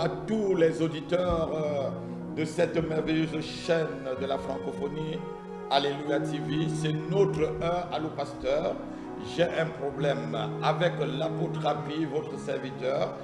à tous les auditeurs de cette merveilleuse chaîne de la francophonie, Alléluia TV. C'est notre heure, Allô Pasteur. J'ai un problème avec l'apôtre Rapi, votre serviteur.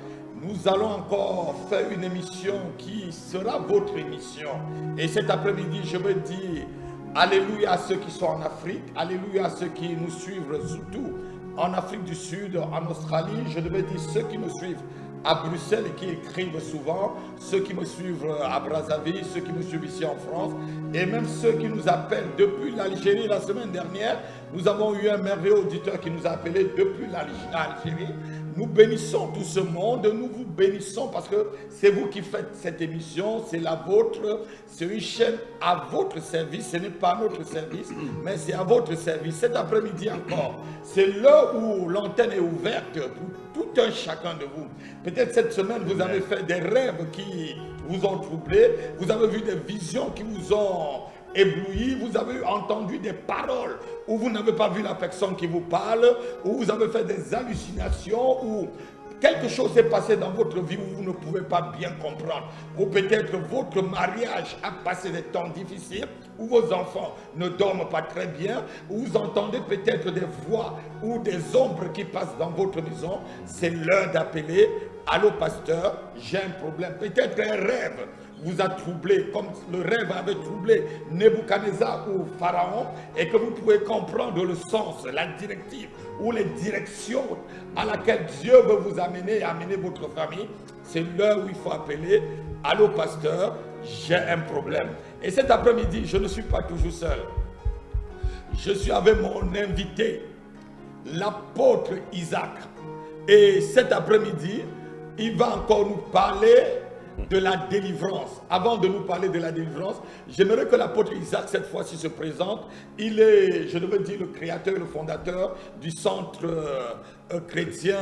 Nous allons encore faire une émission qui sera votre émission. Et cet après-midi, je veux dire Alléluia à ceux qui sont en Afrique, Alléluia à ceux qui nous suivent surtout en Afrique du Sud, en Australie. Je devais dire ceux qui me suivent à Bruxelles et qui écrivent souvent, ceux qui me suivent à Brazzaville, ceux qui me suivent ici en France, et même ceux qui nous appellent depuis l'Algérie. La semaine dernière, nous avons eu un merveilleux auditeur qui nous a appelé depuis l'Algérie. Nous bénissons tout ce monde, nous vous bénissons parce que c'est vous qui faites cette émission, c'est la vôtre, c'est une chaîne à votre service, ce n'est pas à notre service, mais c'est à votre service. Cet après-midi encore, c'est l'heure où l'antenne est ouverte pour tout un chacun de vous. Peut-être cette semaine, vous avez fait des rêves qui vous ont troublé, vous avez vu des visions qui vous ont ébloui, vous avez entendu des paroles où vous n'avez pas vu la personne qui vous parle, où vous avez fait des hallucinations, où quelque chose s'est passé dans votre vie où vous ne pouvez pas bien comprendre, ou peut-être votre mariage a passé des temps difficiles, où vos enfants ne dorment pas très bien, où vous entendez peut-être des voix ou des ombres qui passent dans votre maison. C'est l'heure d'appeler. Allô pasteur, j'ai un problème, peut-être un rêve vous a troublé, comme le rêve avait troublé Nebuchadnezzar ou Pharaon, et que vous pouvez comprendre le sens, la directive ou les directions à laquelle Dieu veut vous amener et amener votre famille. C'est l'heure où il faut appeler. Allô pasteur, j'ai un problème. Et cet après-midi, je ne suis pas toujours seul. Je suis avec mon invité, l'apôtre Isaac. Et cet après-midi, il va encore nous parler de la délivrance. Avant de nous parler de la délivrance, j'aimerais que l'apôtre Isaac cette fois-ci se présente. Il est, je devais dire, le créateur et le fondateur du centre chrétien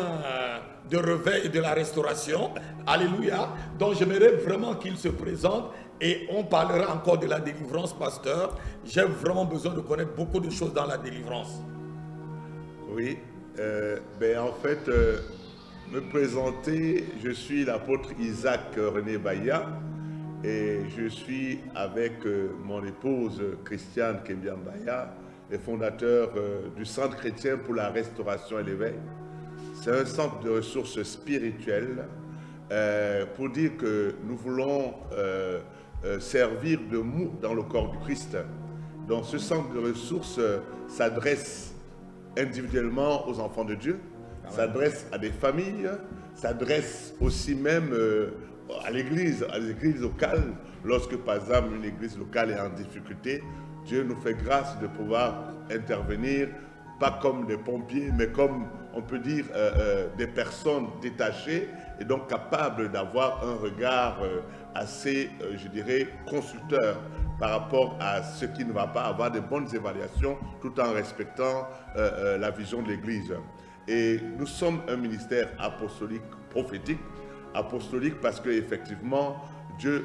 de réveil et de la restauration. Alléluia. Donc j'aimerais vraiment qu'il se présente et on parlera encore de la délivrance, pasteur. J'ai vraiment besoin de connaître beaucoup de choses dans la délivrance. Oui, en fait, me présenter, je suis l'apôtre Isaac René Baya et je suis avec mon épouse Christiane Kembian Baya, les fondateurs du Centre chrétien pour la restauration et l'éveil. C'est un centre de ressources spirituelles pour dire que nous voulons servir de mou dans le corps du Christ. Donc ce centre de ressources s'adresse individuellement aux enfants de Dieu, s'adresse à des familles, s'adresse aussi même à l'église, à les églises locales. Lorsque par exemple une église locale est en difficulté, Dieu nous fait grâce de pouvoir intervenir, pas comme des pompiers, mais comme on peut dire des personnes détachées et donc capables d'avoir un regard assez, je dirais, constructeur par rapport à ce qui ne va pas, avoir de bonnes évaluations tout en respectant la vision de l'Église. Et nous sommes un ministère apostolique prophétique, apostolique parce qu'effectivement, Dieu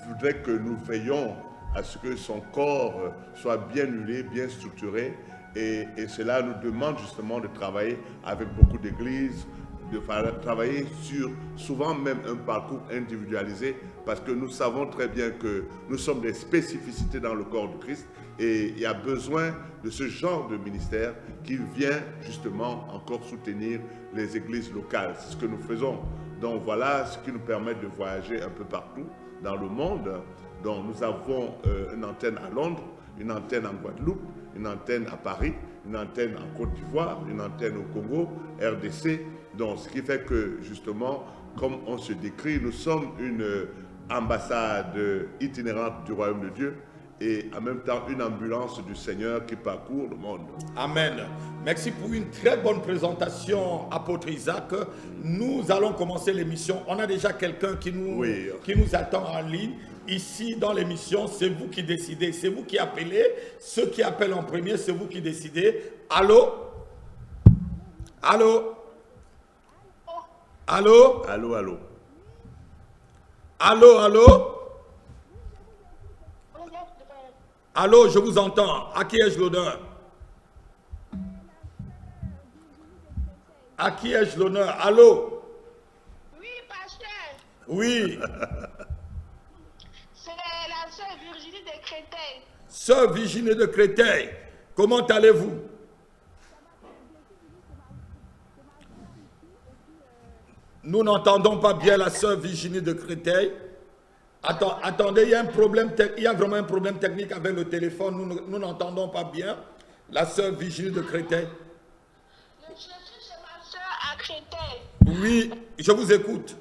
voudrait que nous veillions à ce que son corps soit bien huilé, bien structuré, et cela nous demande justement de travailler avec beaucoup d'églises, de travailler sur souvent même un parcours individualisé, parce que nous savons très bien que nous sommes des spécificités dans le corps du Christ et il y a besoin de ce genre de ministère qui vient justement encore soutenir les églises locales. C'est ce que nous faisons. Donc voilà ce qui nous permet de voyager un peu partout dans le monde. Donc nous avons une antenne à Londres, une antenne en Guadeloupe, une antenne à Paris, une antenne en Côte d'Ivoire, une antenne au Congo, RDC. Donc, ce qui fait que, justement, comme on se décrit, nous sommes une ambassade itinérante du Royaume de Dieu et en même temps une ambulance du Seigneur qui parcourt le monde. Amen. Merci pour une très bonne présentation, apôtre Isaac. Nous allons commencer l'émission. On a déjà quelqu'un qui nous attend en ligne. Ici, dans l'émission, c'est vous qui décidez. C'est vous qui appelez. Ceux qui appellent en premier, c'est vous qui décidez. Allô? Allô? Allô? Allô, allô. Allô, allô? Allô, je vous entends. À qui ai-je l'honneur? À qui ai-je l'honneur? Allô? Oui, pasteur. Oui, C'est la sœur Virginie de Créteil. sœur Virginie de Créteil, comment allez-vous? Nous n'entendons pas bien la sœur Virginie de Créteil. Attendez, il y a un problème, il y a vraiment un problème technique avec le téléphone. Nous n'entendons pas bien la sœur Virginie de Créteil. Je suis chez ma sœur à Créteil. Oui, je vous écoute.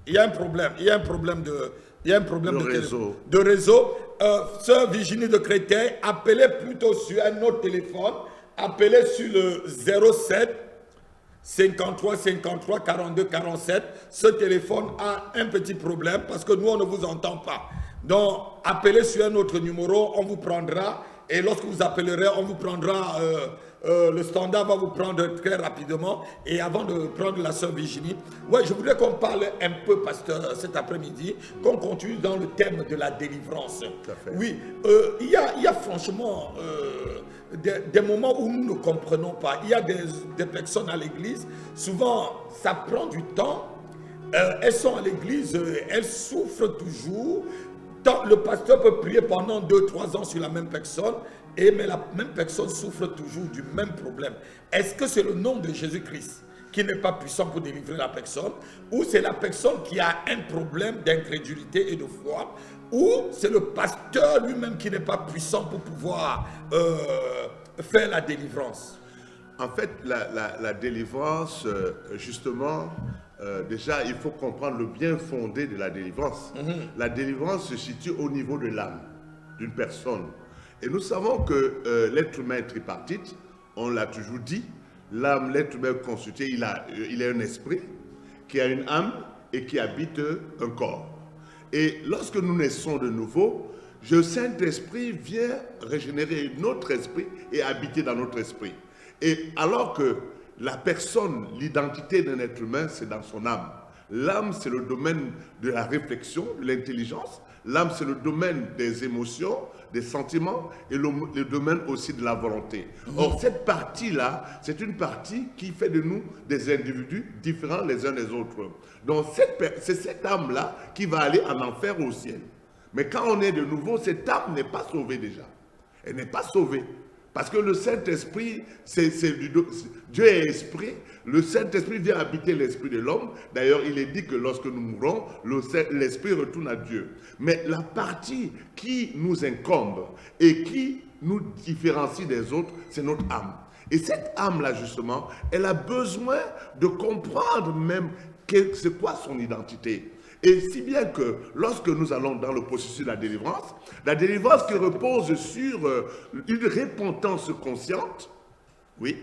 Il y a un problème. Il y a un problème de, il y a un problème de réseau. Sœur Virginie de Créteil, appelez plutôt sur un autre téléphone. Appelez sur le 07 53 53 42 47. Ce téléphone a un petit problème parce que nous, on ne vous entend pas. Donc, appelez sur un autre numéro, on vous prendra. Et lorsque vous appellerez, on vous prendra, le standard va vous prendre très rapidement. Et avant de prendre la sœur Virginie, ouais, je voudrais qu'on parle un peu, pasteur, cet après-midi, qu'on continue dans le thème de la délivrance. Tout à fait. Oui, il y a franchement des moments où nous ne comprenons pas. Il y a des personnes à l'église, souvent ça prend du temps. Elles sont à l'église, elles souffrent toujours. Le pasteur peut prier pendant 2-3 ans sur la même personne, mais la même personne souffre toujours du même problème. Est-ce que c'est le nom de Jésus-Christ qui n'est pas puissant pour délivrer la personne, ou c'est la personne qui a un problème d'incrédulité et de foi, ou c'est le pasteur lui-même qui n'est pas puissant pour pouvoir faire la délivrance? En fait, la délivrance, justement, déjà, il faut comprendre le bien fondé de la délivrance. La délivrance se situe au niveau de l'âme d'une personne. Et nous savons que l'être humain est tripartite, on l'a toujours dit. L'âme, l'être humain constitué, il a un esprit qui a une âme et qui habite un corps. Et lorsque nous naissons de nouveau, le Saint-Esprit vient régénérer notre esprit et habiter dans notre esprit. Et alors que la personne, l'identité d'un être humain, c'est dans son âme. L'âme, c'est le domaine de la réflexion, de l'intelligence. L'âme, c'est le domaine des émotions, des sentiments et le domaine aussi de la volonté. Or, cette partie-là, c'est une partie qui fait de nous des individus différents les uns des autres. Donc, c'est cette âme-là qui va aller en enfer ou au ciel. Mais quand on est de nouveau, cette âme n'est pas sauvée déjà. Elle n'est pas sauvée. Parce que le Saint-Esprit, Dieu est esprit, le Saint-Esprit vient habiter l'esprit de l'homme. D'ailleurs, il est dit que lorsque nous mourons, l'esprit retourne à Dieu. Mais la partie qui nous incombe et qui nous différencie des autres, c'est notre âme. Et cette âme-là, justement, elle a besoin de comprendre même c'est quoi son identité. Et si bien que lorsque nous allons dans le processus de la délivrance qui repose sur une repentance consciente, oui,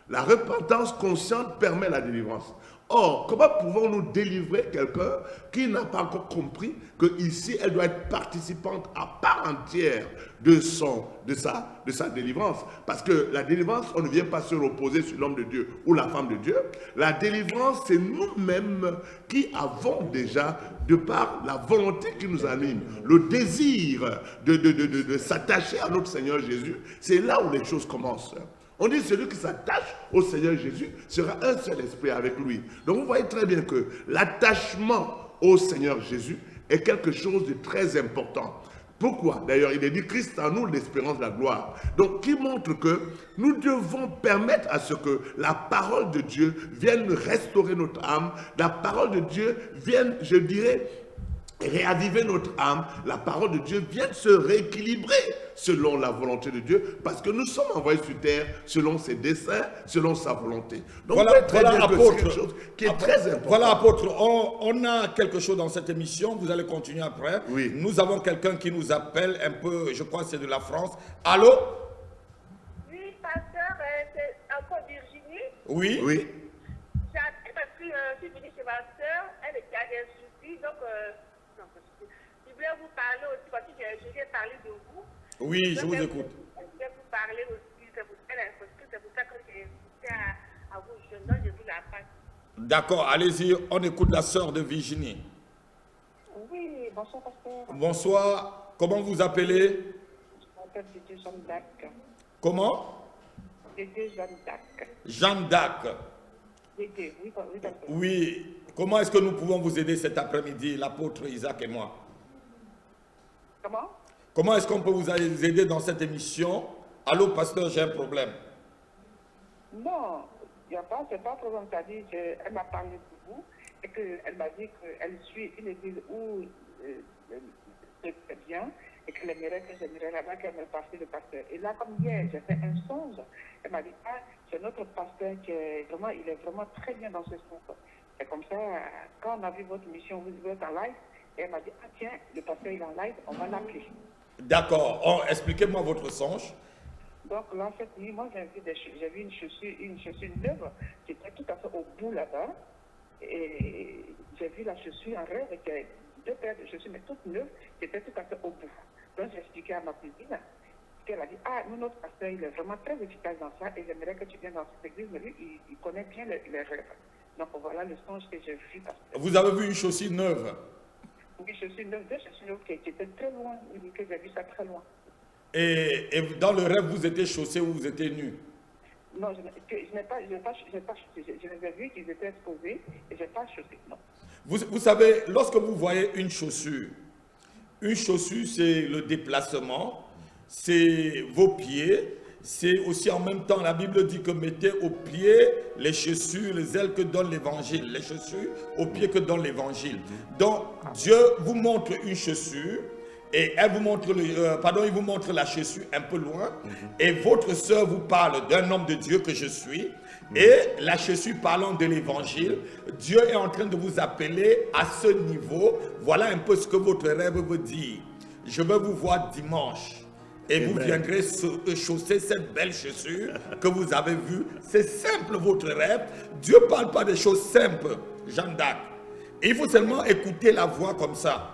la repentance consciente permet la délivrance. Or, comment pouvons-nous délivrer quelqu'un qui n'a pas encore compris qu'ici, elle doit être participante à part entière de sa délivrance? Parce que la délivrance, on ne vient pas se reposer sur l'homme de Dieu ou la femme de Dieu. La délivrance, c'est nous-mêmes qui avons déjà, de par la volonté qui nous anime, le désir de s'attacher à notre Seigneur Jésus. C'est là où les choses commencent. On dit celui qui s'attache au Seigneur Jésus sera un seul esprit avec lui. Donc vous voyez très bien que l'attachement au Seigneur Jésus est quelque chose de très important. Pourquoi? D'ailleurs, il est dit Christ en nous, l'espérance de la gloire. Donc, qui montre que nous devons permettre à ce que la parole de Dieu vienne restaurer notre âme, la parole de Dieu vienne, je dirais, réaviver notre âme, la parole de Dieu vient se rééquilibrer selon la volonté de Dieu, parce que nous sommes envoyés sur terre selon ses desseins, selon sa volonté. Donc, voilà, c'est quelque chose qui est très important. Voilà, apôtre, on a quelque chose dans cette émission, vous allez continuer après. Oui. Nous avons quelqu'un qui nous appelle un peu, je crois que c'est de la France. Allô? Oui, pasteur, c'est encore Virginie. Oui. Oui. J'ai appelé parce que je suis venue chez ma sœur, elle a des soucis, donc je voulais vous parler aussi parce que je lui ai parlé de vous. Oui, donc, je vous écoute. Je vais vous parler aussi, c'est pour ça que j'ai invité à vous, donc je vous la passe. D'accord, allez-y, on écoute la sœur de Virginie. Oui, bonsoir pasteur. Bonsoir, comment vous appelez? Je m'appelle Dédé Jeanne d'Arc. Comment? Dédé Jeanne d'Arc. Jeanne d'Arc. L'été, oui, oui, pasteur. Oui. Comment est-ce que nous pouvons vous aider cet après-midi, l'apôtre Isaac et moi? Comment? Comment est-ce qu'on peut vous aider dans cette émission? Allô, pasteur, j'ai un problème. Non, il n'y a pas, c'est pas un problème. C'est-à-dire qu'elle m'a parlé de vous et qu'elle m'a dit qu'elle suit une église où c'est bien et qu'elle aimerait que j'aimerais là-bas qu'elle me passe le pasteur. Et là, comme hier, j'ai fait un songe. Elle m'a dit, ah, c'est notre pasteur qui est vraiment, il est vraiment très bien dans ce songe. C'est comme ça, quand on a vu votre mission, vous êtes en live, et elle m'a dit, ah tiens, le pasteur il est en live, on va l'appeler. D'accord. Oh, expliquez-moi votre songe. Donc là, cette nuit, moi, j'ai vu une chaussure neuve qui était tout à fait au bout là-bas. Et j'ai vu la chaussure en rêve, qui avait 2 paires de chaussures, mais toutes neuves, qui étaient tout à fait au bout. Donc j'ai expliqué à ma cousine, qu'elle a dit, ah, nous, notre pasteur, il est vraiment très efficace dans ça, et j'aimerais que tu viennes dans cette église, mais lui, il connaît bien les rêves. Donc voilà le songe que j'ai vu. Vous avez vu une chaussure neuve? Oui, chaussure neuve, 2 chaussures neuves qui étaient très loin, que j'ai vu ça très loin. Et dans le rêve, vous étiez chaussé ou vous étiez nu? Non, je n'ai pas chaussé. Je les ai vus qu'ils étaient exposés et je n'ai pas chaussé, non. Vous savez, lorsque vous voyez une chaussure, c'est le déplacement, c'est vos pieds, c'est aussi en même temps, la Bible dit que mettez aux pieds les chaussures, les ailes que donne l'évangile, les chaussures aux pieds que donne l'évangile. Donc, Dieu vous montre une chaussure, et elle vous montre il vous montre la chaussure un peu loin, et votre sœur vous parle d'un homme de Dieu que je suis, et la chaussure parlant de l'évangile. Dieu est en train de vous appeler à ce niveau. Voilà un peu ce que votre rêve veut dire. Je vais vous voir dimanche. Et Amen. Vous viendrez chausser cette belle chaussure que vous avez vue. C'est simple votre rêve. Dieu ne parle pas des choses simples, Jeanne d'Arc. Il faut seulement écouter la voix comme ça.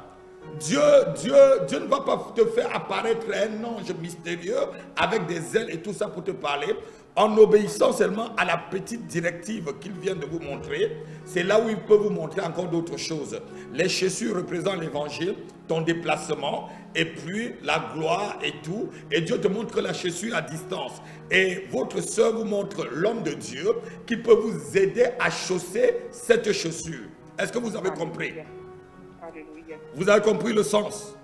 Dieu ne va pas te faire apparaître un ange mystérieux avec des ailes et tout ça pour te parler. En obéissant seulement à la petite directive qu'il vient de vous montrer, c'est là où il peut vous montrer encore d'autres choses. Les chaussures représentent l'évangile, ton déplacement, et puis la gloire et tout. Et Dieu te montre la chaussure à distance. Et votre soeur vous montre l'homme de Dieu qui peut vous aider à chausser cette chaussure. Est-ce que vous avez compris? Alléluia. Vous avez compris le sens?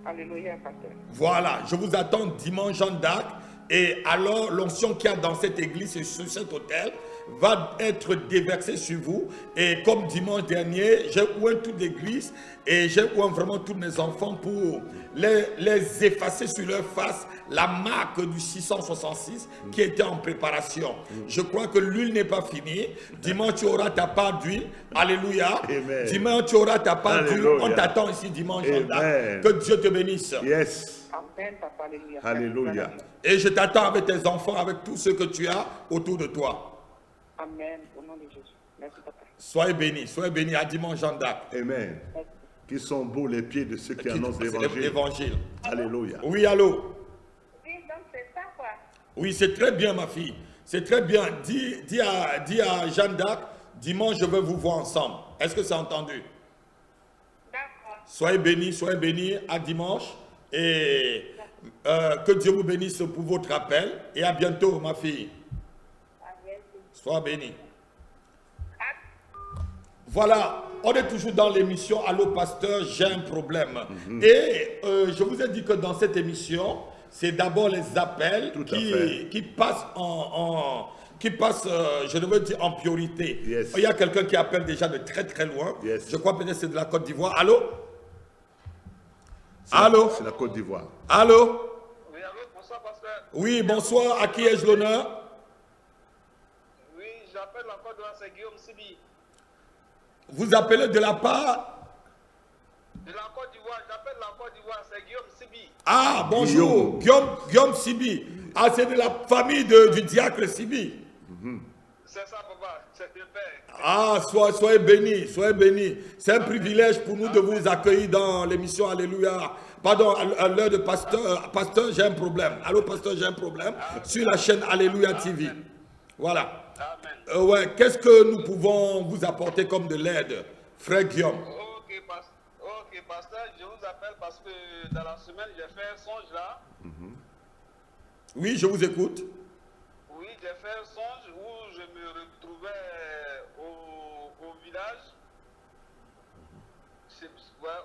Alléluia, pasteur. Voilà, je vous attends dimanche, Jeanne d'Arc. Et alors, l'onction qu'il y a dans cette église et sur cet hôtel va être déversée sur vous. Et comme dimanche dernier, j'ai ouvert toute l'église et j'ai ouvert vraiment tous mes enfants pour les effacer sur leur face la marque du 666 qui était en préparation. Je crois que l'huile n'est pas finie. Dimanche, tu auras ta part d'huile. Alléluia. Amen. Dimanche, tu auras ta part d'huile. Alléluia. On t'attend ici dimanche, Jeanne d'Arc. Amen. Que Dieu te bénisse. Yes. Amen, papa, alléluia. Alléluia. Et je t'attends avec tes enfants, avec tout ce que tu as autour de toi. Amen, au nom de Jésus. Merci, papa. Soyez bénis. À dimanche, Jeanne d'Arc. Amen. Qui sont beaux les pieds de ceux qui annoncent C'est l'évangile. l'évangile. Alléluia. Oui, allô? Oui, donc c'est ça quoi. Oui, c'est très bien, ma fille. C'est très bien. Dis à Jeanne d'Arc, dimanche, je vais vous voir ensemble. Est-ce que c'est entendu? D'accord. Soyez bénis. À dimanche. Et que Dieu vous bénisse pour votre appel. Et à bientôt, ma fille. Amen. Sois bénie. Voilà, on est toujours dans l'émission Allô Pasteur, j'ai un problème. Et je vous ai dit que dans cette émission, c'est d'abord les appels Tout à fait. qui passent je devrais dire en priorité. Yes. Il y a quelqu'un qui appelle déjà de très très loin. Yes. Je crois peut-être que c'est de la Côte d'Ivoire. Allô? C'est Allô? la Côte d'Ivoire. Allô? Oui, allô, bonsoir, pasteur. Oui, bonsoir. À qui ai-je l'honneur? Oui, j'appelle encore de c'est Guillaume Sibi. Vous appelez de la part? De la Côte d'Ivoire, j'appelle la Côte d'Ivoire, c'est Guillaume Sibi. Ah, bonjour. Guillaume Sibi. Ah, c'est de la famille du diacre Sibi. C'est ça, papa, c'est le père. Ah, soyez bénis. C'est un privilège pour nous de vous accueillir dans l'émission Alléluia. Pardon, à l'heure de pasteur. Pasteur, j'ai un problème. Allô, pasteur, j'ai un problème. Sur la chaîne Alléluia TV. Voilà. Amen. Ouais, qu'est-ce que nous pouvons vous apporter comme de l'aide, frère Guillaume? Ok, pasteur, je vous appelle parce que dans la semaine, j'ai fait un songe là. Oui, je vous écoute. Oui, j'ai fait un songe où je me retrouvais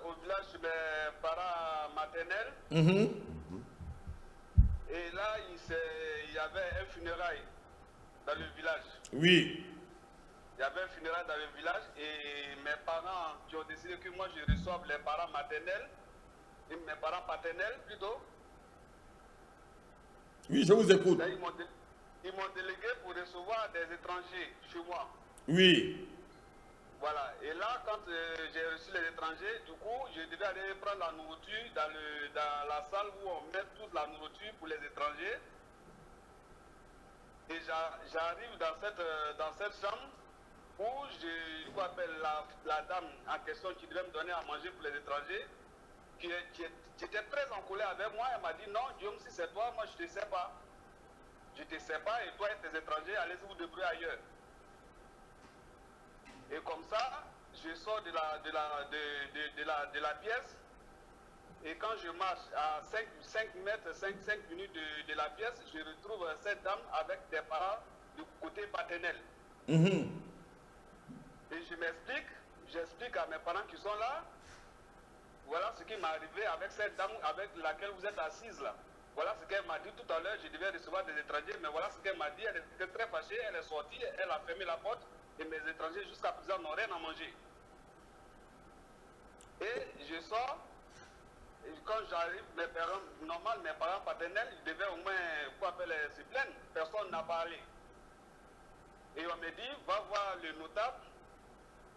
au village chez mes parents maternels. Et là, il y avait un funérail dans le village. Oui. Il y avait un funérail dans le village et mes parents qui ont décidé que moi je reçoive les parents maternels, et mes parents paternels plutôt. Oui, je vous écoute. Là, ils m'ont délégué pour recevoir des étrangers chez moi. Oui. Voilà. Et là, quand j'ai reçu les étrangers, du coup, je devais aller prendre la nourriture dans la salle où on met toute la nourriture pour les étrangers. Et j'arrive dans cette chambre où je appelle la dame en question qui devait me donner à manger pour les étrangers, qui était très en colère avec moi. Elle m'a dit non, Guillaume, si c'est toi, moi je ne te sais pas. Je ne te sais pas et toi et tes étrangers, allez-y vous débrouiller ailleurs. Et comme ça, je sors de la pièce. Et quand je marche à 5 mètres, 5 minutes de la pièce, je retrouve cette dame avec des parents du côté paternel. Et j'explique à mes parents qui sont là, voilà ce qui m'est arrivé avec cette dame avec laquelle vous êtes assise là. Voilà ce qu'elle m'a dit tout à l'heure, je devais recevoir des étrangers, mais voilà ce qu'elle m'a dit, elle était très fâchée, elle est sortie, elle a fermé la porte, et mes étrangers jusqu'à présent n'ont rien à manger. Et je sors, et quand j'arrive, mes parents paternels, ils devaient au moins se plaindre, personne n'a parlé. Et on me dit, va voir le notable,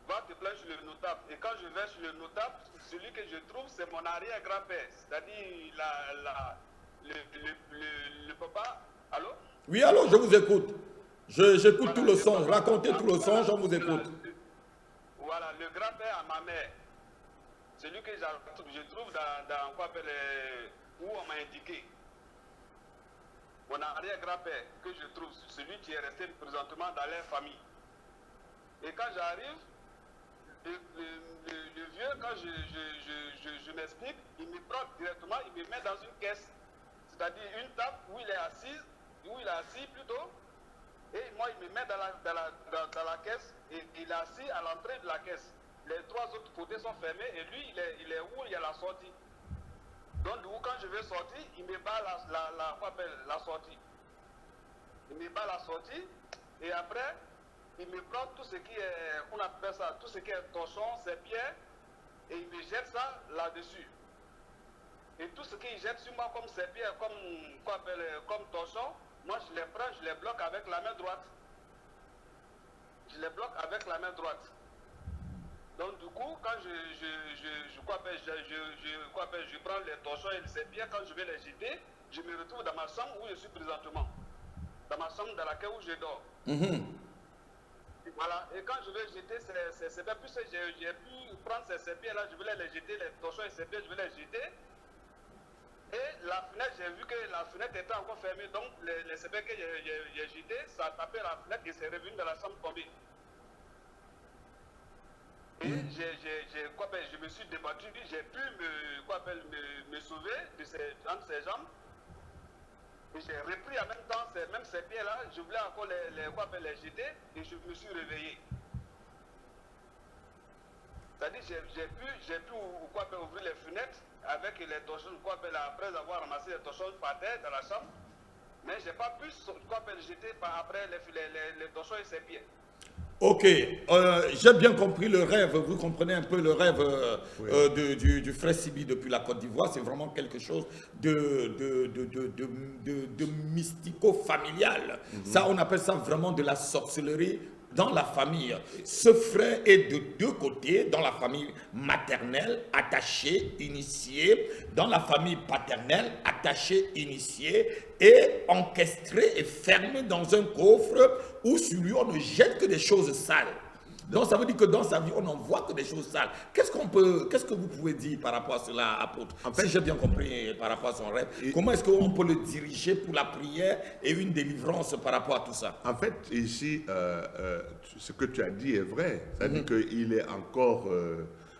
va te plaindre sur le notable. Et quand je vais sur le notable, celui que je trouve, c'est mon arrière-grand-père, c'est-à-dire le papa. Allô? Oui, allô, je vous écoute. J'écoute voilà, tout le son. Racontez tout le son, je vous écoute. Voilà, le grand-père à ma mère. Celui que je trouve où on m'a indiqué. Mon arrière-grand-père que je trouve, celui qui est resté présentement dans leur famille. Et quand j'arrive, le vieux, quand je m'explique, il me prend directement, il me met dans une caisse. C'est-à-dire une table où il est assis plutôt. Et moi, il me met dans la caisse et il est assis à l'entrée de la caisse. Les 3 autres côtés sont fermés et lui, il est où il y a la sortie. Donc, du coup, quand je vais sortir, il me bat la sortie. Il me bat la sortie et après, il me prend tout ce qui est, on appelle ça, tout ce qui est torchon, ses pierres, et il me jette ça là-dessus. Et tout ce qu'il jette sur moi comme ses pierres, comme torchon, moi je les prends, je les bloque avec la main droite. Je les bloque avec la main droite. Donc du coup, quand je prends les torchons et ces pierres, quand je vais les jeter, je me retrouve dans ma chambre où je suis présentement. Dans ma chambre dans laquelle je dors. Voilà, et quand je vais jeter ces pierres, puisque j'ai pu prendre ces pierres-là, je voulais les jeter, les torchons et ces pierres, je vais les jeter. Et la fenêtre, j'ai vu que la fenêtre était encore fermée, donc les pierres que j'ai jetées, ça a tapé la fenêtre et c'est revenu dans la chambre tombée. Et je me suis débattu, j'ai pu me sauver entre ces jambes. Et j'ai repris en même temps ces pieds-là, je voulais encore les jeter et je me suis réveillé. C'est-à-dire j'ai pu ouvrir les fenêtres avec les torchons, après avoir ramassé les torchons par terre dans la chambre, mais je n'ai pas pu jeter après les torchons et ses pieds. Ok, j'ai bien compris le rêve, vous comprenez un peu le rêve du frère Sibi depuis la Côte d'Ivoire, c'est vraiment quelque chose de mystico-familial. Ça, on appelle ça vraiment de la sorcellerie dans la famille. Ce frère est de 2 côtés, dans la famille maternelle, attaché, initié, dans la famille paternelle, attaché, initié, et encastré et fermé dans un coffre où sur lui on ne jette que des choses sales. Donc ça veut dire que dans sa vie on n'en voit que des choses sales. Qu'est-ce que vous pouvez dire par rapport à cela, apôtre? En fait, si j'ai bien compris par rapport à son rêve, comment est-ce qu'on peut le diriger pour la prière et une délivrance par rapport à tout ça? En fait, ici, ce que tu as dit est vrai. C'est-à-dire qu'il est encore...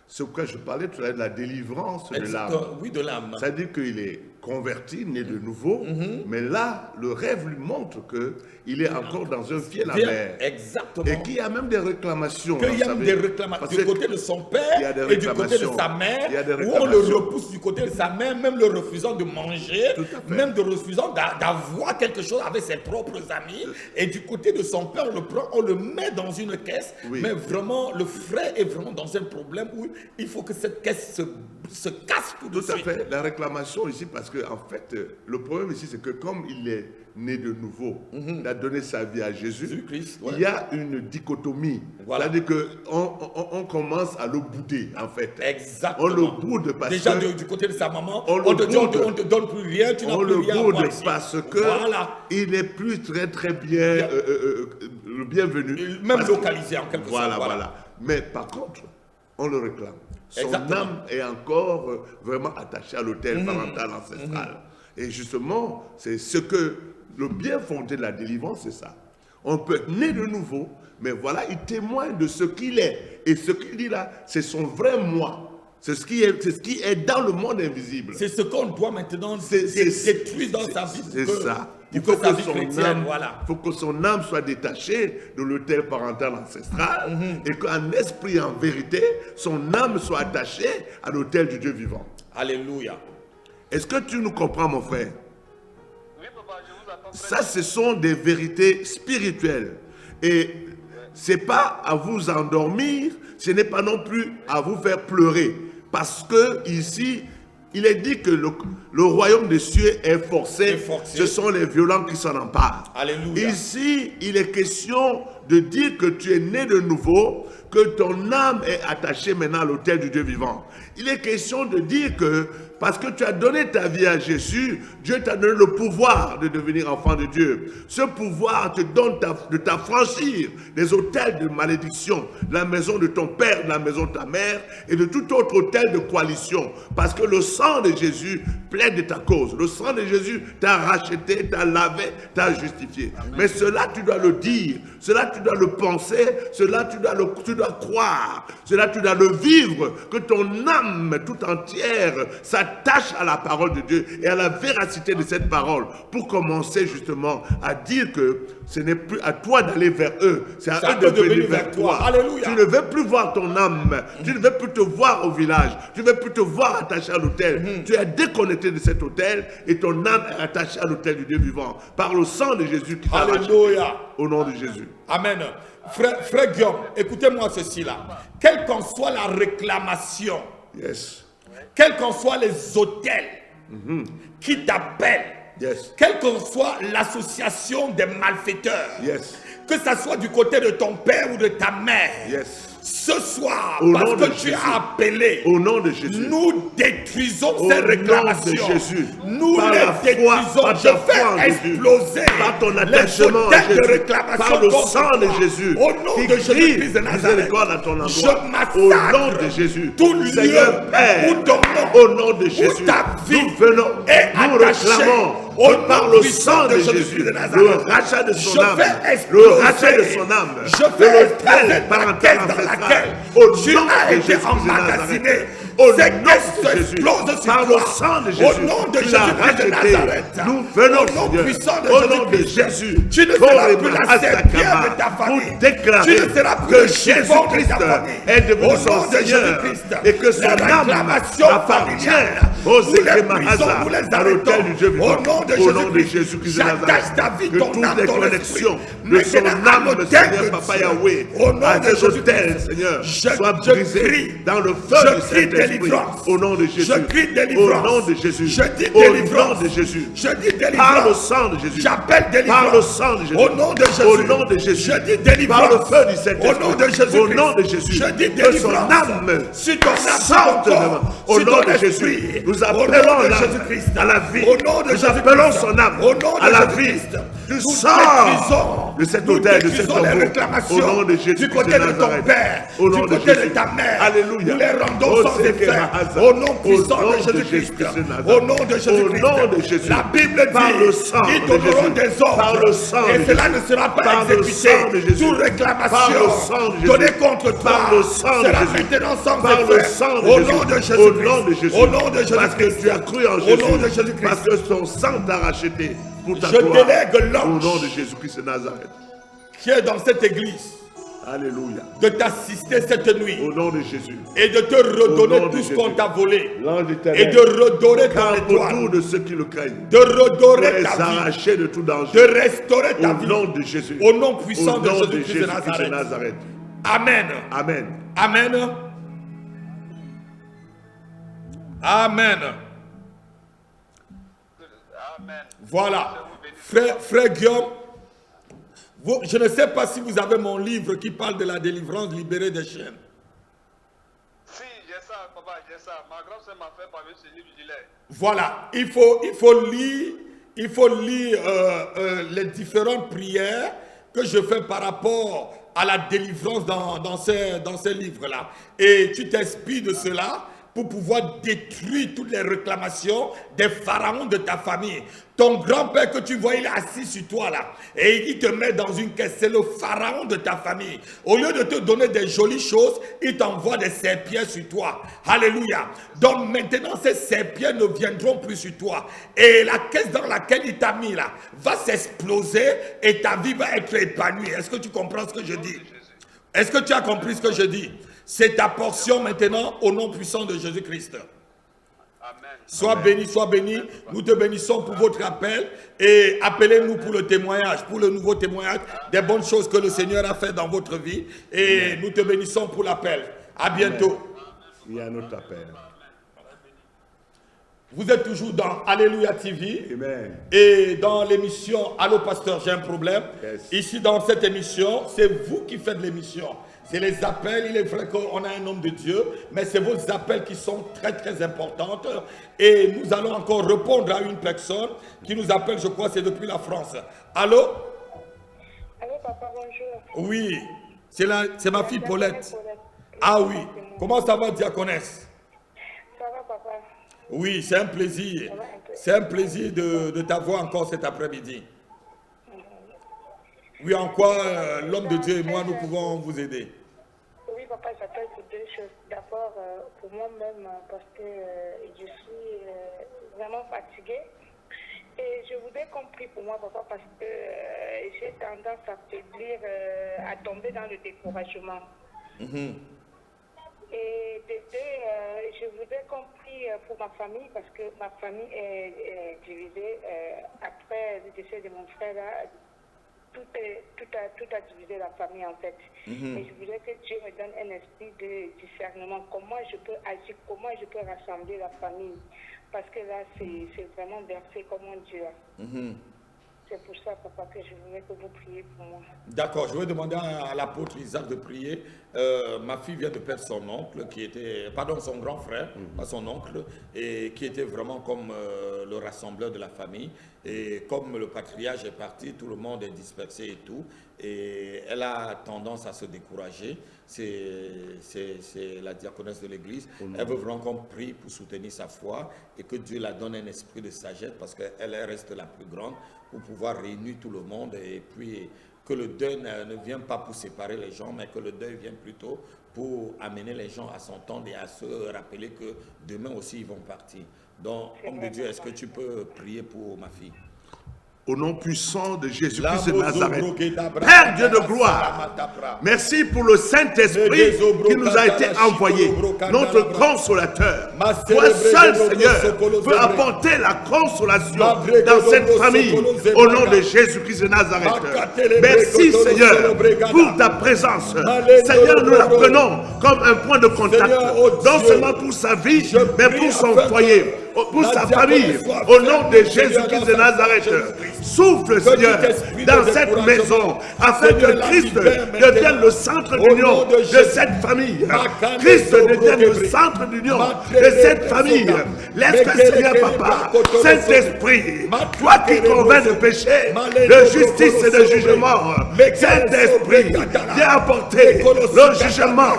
c'est pourquoi je parlais tout à l'heure de la délivrance de l'âme. Oui, de l'âme. C'est-à-dire qu'il est converti, né de nouveau, mais là, le rêve lui montre qu'il est encore dans un fiel Bien, amer. exactement. Et qu'il y a même des réclamations. Qu'il y a vous même savez, des réclamations parce du que côté de son père il y a des et du côté de réclamations. sa mère, Il y a des où on le réclamations. repousse du côté de sa mère, même le refusant de manger, Tout à fait. même de refusant d'avoir quelque chose avec ses propres amis. Et du côté de son père, on le prend, on le met dans une caisse. Oui. Mais vraiment, le frère est vraiment dans un problème où il faut que cette caisse se casse tout de Tout à suite. fait. La réclamation ici, parce que en fait, le problème ici, c'est que comme il est né de nouveau, il a donné sa vie à Jésus, Jésus-Christ, ouais. il y a une dichotomie. Voilà. C'est-à-dire qu'on commence à le bouder, en fait. Exactement. On le boude parce Déjà que... du côté de sa maman, on le on te dit, boude. on te donne plus rien, tu n'as On plus le rien à boude voir ici. parce que Voilà. il n'est plus très bien le bienvenu. Même Parce- localisé en quelque Voilà, sorte. voilà. Mais par contre, on le réclame. Son Exactement. âme est encore vraiment attachée à l'autel parental ancestral. Et justement, c'est ce que le bien fondé de la délivrance, c'est ça. On peut être né de nouveau, mais voilà, il témoigne de ce qu'il est. Et ce qu'il dit là, c'est son vrai moi. C'est ce qui est dans le monde invisible. C'est ce qu'on doit maintenant C'est- détruire dans sa vie C'est pour que, ça. pour Il faut que sa que vie son chrétienne, âme, voilà. faut que son âme soit détachée de l'autel parental ancestral et qu'en esprit, en vérité, son âme soit attachée à l'autel du Dieu vivant. Alléluia. Est-ce que tu nous comprends, mon frère? Oui, papa, je vous attends. Ça, ce sont des vérités spirituelles. Et c'est pas à vous endormir, ce n'est pas non plus à vous faire pleurer. Parce que ici, il est dit que le royaume des cieux est forcé. Ce sont les violents qui s'en emparent. Alléluia. Ici, il est question de dire que tu es né de nouveau, que ton âme est attachée maintenant à l'autel du Dieu vivant. Il est question de dire que parce que tu as donné ta vie à Jésus, Dieu t'a donné le pouvoir de devenir enfant de Dieu. Ce pouvoir te donne de t'affranchir des autels de malédiction, la maison de ton père, la maison de ta mère et de tout autre autel de coalition. Parce que le sang de Jésus plaide de ta cause. Le sang de Jésus t'a racheté, t'a lavé, t'a justifié. Mais cela, tu dois le dire. Cela, tu dois le penser. Cela, tu dois croire. Cela, tu dois le vivre. Que ton âme tout entière s'attache à la parole de Dieu et à la véracité de cette parole pour commencer justement à dire que ce n'est plus à toi d'aller vers eux, c'est à eux de venir vers toi. Alléluia. Tu ne veux plus voir ton âme, tu ne veux plus te voir au village, tu ne veux plus te voir attaché à l'autel. Tu es déconnecté de cet autel et ton âme est attachée à l'autel du Dieu vivant par le sang de Jésus qui t'a racheté. Alléluia. Au nom de Jésus. Amen. Frère Guillaume, écoutez-moi ceci là. Quelle qu'en soit la réclamation, Yes. quels qu'en soient les hôtels qui t'appellent, Yes. quelle qu'en soit l'association des malfaiteurs, Yes. que ça soit du côté de ton père ou de ta mère, Yes. ce soir, Au parce nom que de tu Jésus. as appelé, Au nom de Jésus. nous détruisons Au ces nom réclamations. de Jésus. Nous Par les la foi, détruisons. par Je ta foi en fais Jésus. exploser Par ton les attachement à hôtels de Jésus, réclamation par le contre sang de toi. Jésus, Au nom qui de crie Jésus-Christ de Nazareth, miséricorde à ton je endroit. massacre Au nom de Jésus, tout Seigneur lieu Père, où ton nom, au nom de Jésus, ta vie nous venons, est nous attachée réclamons au que par nom le puissant sang de de Jésus, Jésus de le Nazareth. rachat de son Je âme, fais le exploser. rachat de son âme, Je de fais exploser l'autel la parental caisse dans ancestral, laquelle au tu nom as de été Jésus de emmagasiné. Nazareth. Au Ces nom caisses de Jésus, explosent sur par toi. le sang de Jésus, Au nom de tu l'as Jésus-Christ de racheté. Nazareth. Nous venons, Au nom Seigneur, puissant de au nom de Jésus-Christ. Jésus, Tu ne seras plus la serpillère de ta pour famille. déclarer Tu ne seras plus que le chiffon de Jésus-Christ ta famille. est devenu Au son nom de Seigneur Jésus-Christ. et que son Les âme réclamations appartient familiales, aux nous les Ekemahaza, brisons, nous les à l'autel arrêtons. du Dieu vivant. Au nom de Au nom de Jésus-Christ. Jésus-Christ de J'attache Nazareth. ta vie, Que ton toutes âme, les ton connexions esprit. de son Maintenant, à âme, l'autel Seigneur de Papa Dieu. Yahweh, Au nom à de ces Jésus-Christ. autels, Seigneur, soient je brisés crie. dans le feu Je du crie Saint-Esprit. délivrance. Au nom de Jésus. Je crie Au délivrance. nom de Jésus. Je dis Au délivrance. nom de Jésus. Je dis délivrance. Par le sang de Jésus. J'appelle délivrance. Par le sang de Jésus. Au nom de Jésus. Au nom de Jésus. Je dis délivrance. Par le feu du Saint-Esprit. Au nom de Jésus. Au nom de Jésus. Je dis Que son délivrance. âme Sur ton âme, sorte sur ton de corps, au sur nom ton de esprit. Jésus. Nous Au appelons nom de l'âme Jésus-Christ. à la vie. Au nom de Nous Jésus-Christ. appelons son âme Au nom de à la vie. Jésus-Christ. Tu Nous sors détruisons de cet Nous autel, de cet détruisons les tombeau. réclamations Au nom de Jésus du Christ côté de de ton Nazareth. père, Au du nom de côté de Jésus. ta mère. Alléluia. Nous les rendons Oh, sans Seigneur, effet. Mahaza. Au nom puissant Au nom de de Jésus-Christ. Jésus-Christ de Nazareth. Au nom de Jésus-Christ. Au nom de Jésus. La Bible Par le dit, sang ils de donneront Jésus. des ordres. Par le sang et de cela Jésus. ne sera pas Par le exécuté. sang de Jésus. Toute réclamation Par le sang de Jésus. donnée contre toi Par le sang de sera Jésus. maintenant sans Par effet. le sang de Au Jésus. nom de Au Jésus-Christ. nom de Jésus. Au nom de Jésus-Christ. Parce que tu as cru en Au Jésus. nom de Jésus-Christ. Parce que son sang t'a racheté pour ta Je gloire. délègue Au l'ange nom de Jésus-Christ de Nazareth. qui est dans cette église Alléluia. de t'assister cette nuit Au nom de Jésus. et de te Au redonner nom de tout ce Jésus. qu'on t'a volé L'ange et éternel de redorer ton campe autour étoile, de ceux qui le craignent. de Pour redorer les ta vie, arracher de tout de danger. restaurer ta Au vie nom de Jésus. au nom puissant Au de nom de Jésus-Christ de Jésus-Christ de Nazareth. Nazareth. Amen. Amen. Amen. Amen. Amen. Voilà. Frère Guillaume, je ne sais pas si vous avez mon livre qui parle de la délivrance libérée des chaînes. Si, j'ai ça, papa, j'ai ça. Ma grande soeur m'a fait parler ce livre, je l'ai. Voilà, il faut lire les différentes prières que je fais par rapport à la délivrance dans ces livres-là. Et tu t'inspires de cela pour pouvoir détruire toutes les réclamations des pharaons de ta famille. Ton grand-père que tu vois, il est assis sur toi là. Et il te met dans une caisse. C'est le pharaon de ta famille. Au lieu de te donner des jolies choses, il t'envoie des serpillères sur toi. Alléluia. Donc maintenant, ces serpillères ne viendront plus sur toi. Et la caisse dans laquelle il t'a mis là va s'exploser et ta vie va être épanouie. Est-ce que tu comprends ce que je dis? Est-ce que tu as compris ce que je dis? C'est ta portion maintenant au nom puissant de Jésus-Christ. Amen. Sois béni, sois béni. Nous te bénissons pour votre appel et appelez-nous pour le témoignage, pour le nouveau témoignage des bonnes choses que le Seigneur a fait dans votre vie. Et nous te bénissons pour l'appel. À bientôt. Il y a un autre appel. Vous êtes toujours dans Alléluia TV. Amen. Et dans l'émission Allô Pasteur, j'ai un problème. Yes. Ici dans cette émission, c'est vous qui faites l'émission. C'est les appels, il est vrai qu'on a un homme de Dieu, mais c'est vos appels qui sont très très importantes. Et nous allons encore répondre à une personne qui nous appelle, je crois c'est depuis la France. Allô? Allô, papa, bonjour. Oui, c'est ma fille Paulette. Ah oui, comment ça va, diaconesse? Ça va, papa? Oui, c'est un plaisir. C'est un plaisir de t'avoir encore cet après-midi. Oui, en quoi l'homme de Dieu et moi, nous pouvons vous aider? Oui, papa, j'appelle pour deux choses. D'abord, pour moi-même, parce que je suis vraiment fatiguée. Et je voudrais qu'on prie pour moi, papa, parce que j'ai tendance à faiblir, à tomber dans le découragement. Et de deux, je voudrais qu'on prie pour ma famille, parce que ma famille est divisée. Après le décès de mon frère, là, tout a divisé la famille en fait. Et je voudrais que Dieu me donne un esprit de discernement. Comment je peux agir, comment je peux rassembler la famille. Parce que là, c'est vraiment versé comme un Dieu. C'est pour ça, papa, que je voulais que vous priez pour moi. D'accord, je vais demander à l'apôtre Isaac de prier. Ma fille vient de perdre son oncle, qui était, pardon, son grand frère, pas son oncle, et qui était vraiment comme le rassembleur de la famille. Et comme le patriarche est parti, tout le monde est dispersé et tout. Et elle a tendance à se décourager. C'est la diaconesse de l'église. Elle veut vraiment qu'on prie pour soutenir sa foi et que Dieu la donne un esprit de sagesse parce qu'elle reste la plus grande pour pouvoir réunir tout le monde et puis que le deuil ne vienne pas pour séparer les gens, mais que le deuil vienne plutôt pour amener les gens à s'entendre et à se rappeler que demain aussi ils vont partir. Donc, homme de Dieu, est-ce que tu peux prier pour ma fille? Au nom puissant de Jésus-Christ de Nazareth, Père Dieu de gloire, merci pour le Saint-Esprit qui nous a été envoyé, notre consolateur. Toi seul, Seigneur, veux apporter la consolation dans cette famille, au nom de Jésus-Christ de Nazareth. Merci, Seigneur, pour ta présence. Seigneur, nous la prenons comme un point de contact, non seulement pour sa vie, mais pour son foyer. pour sa famille, au nom de Jésus-Christ de Nazareth. Souffle, Seigneur, dans cette maison, afin que Christ devienne le centre d'union de cette famille. Christ devienne le centre d'union de cette famille. Laisse que, Seigneur Papa, Saint-Esprit, toi qui convaincs de péché, de justice et de jugement, Saint-Esprit, viens apporter le jugement,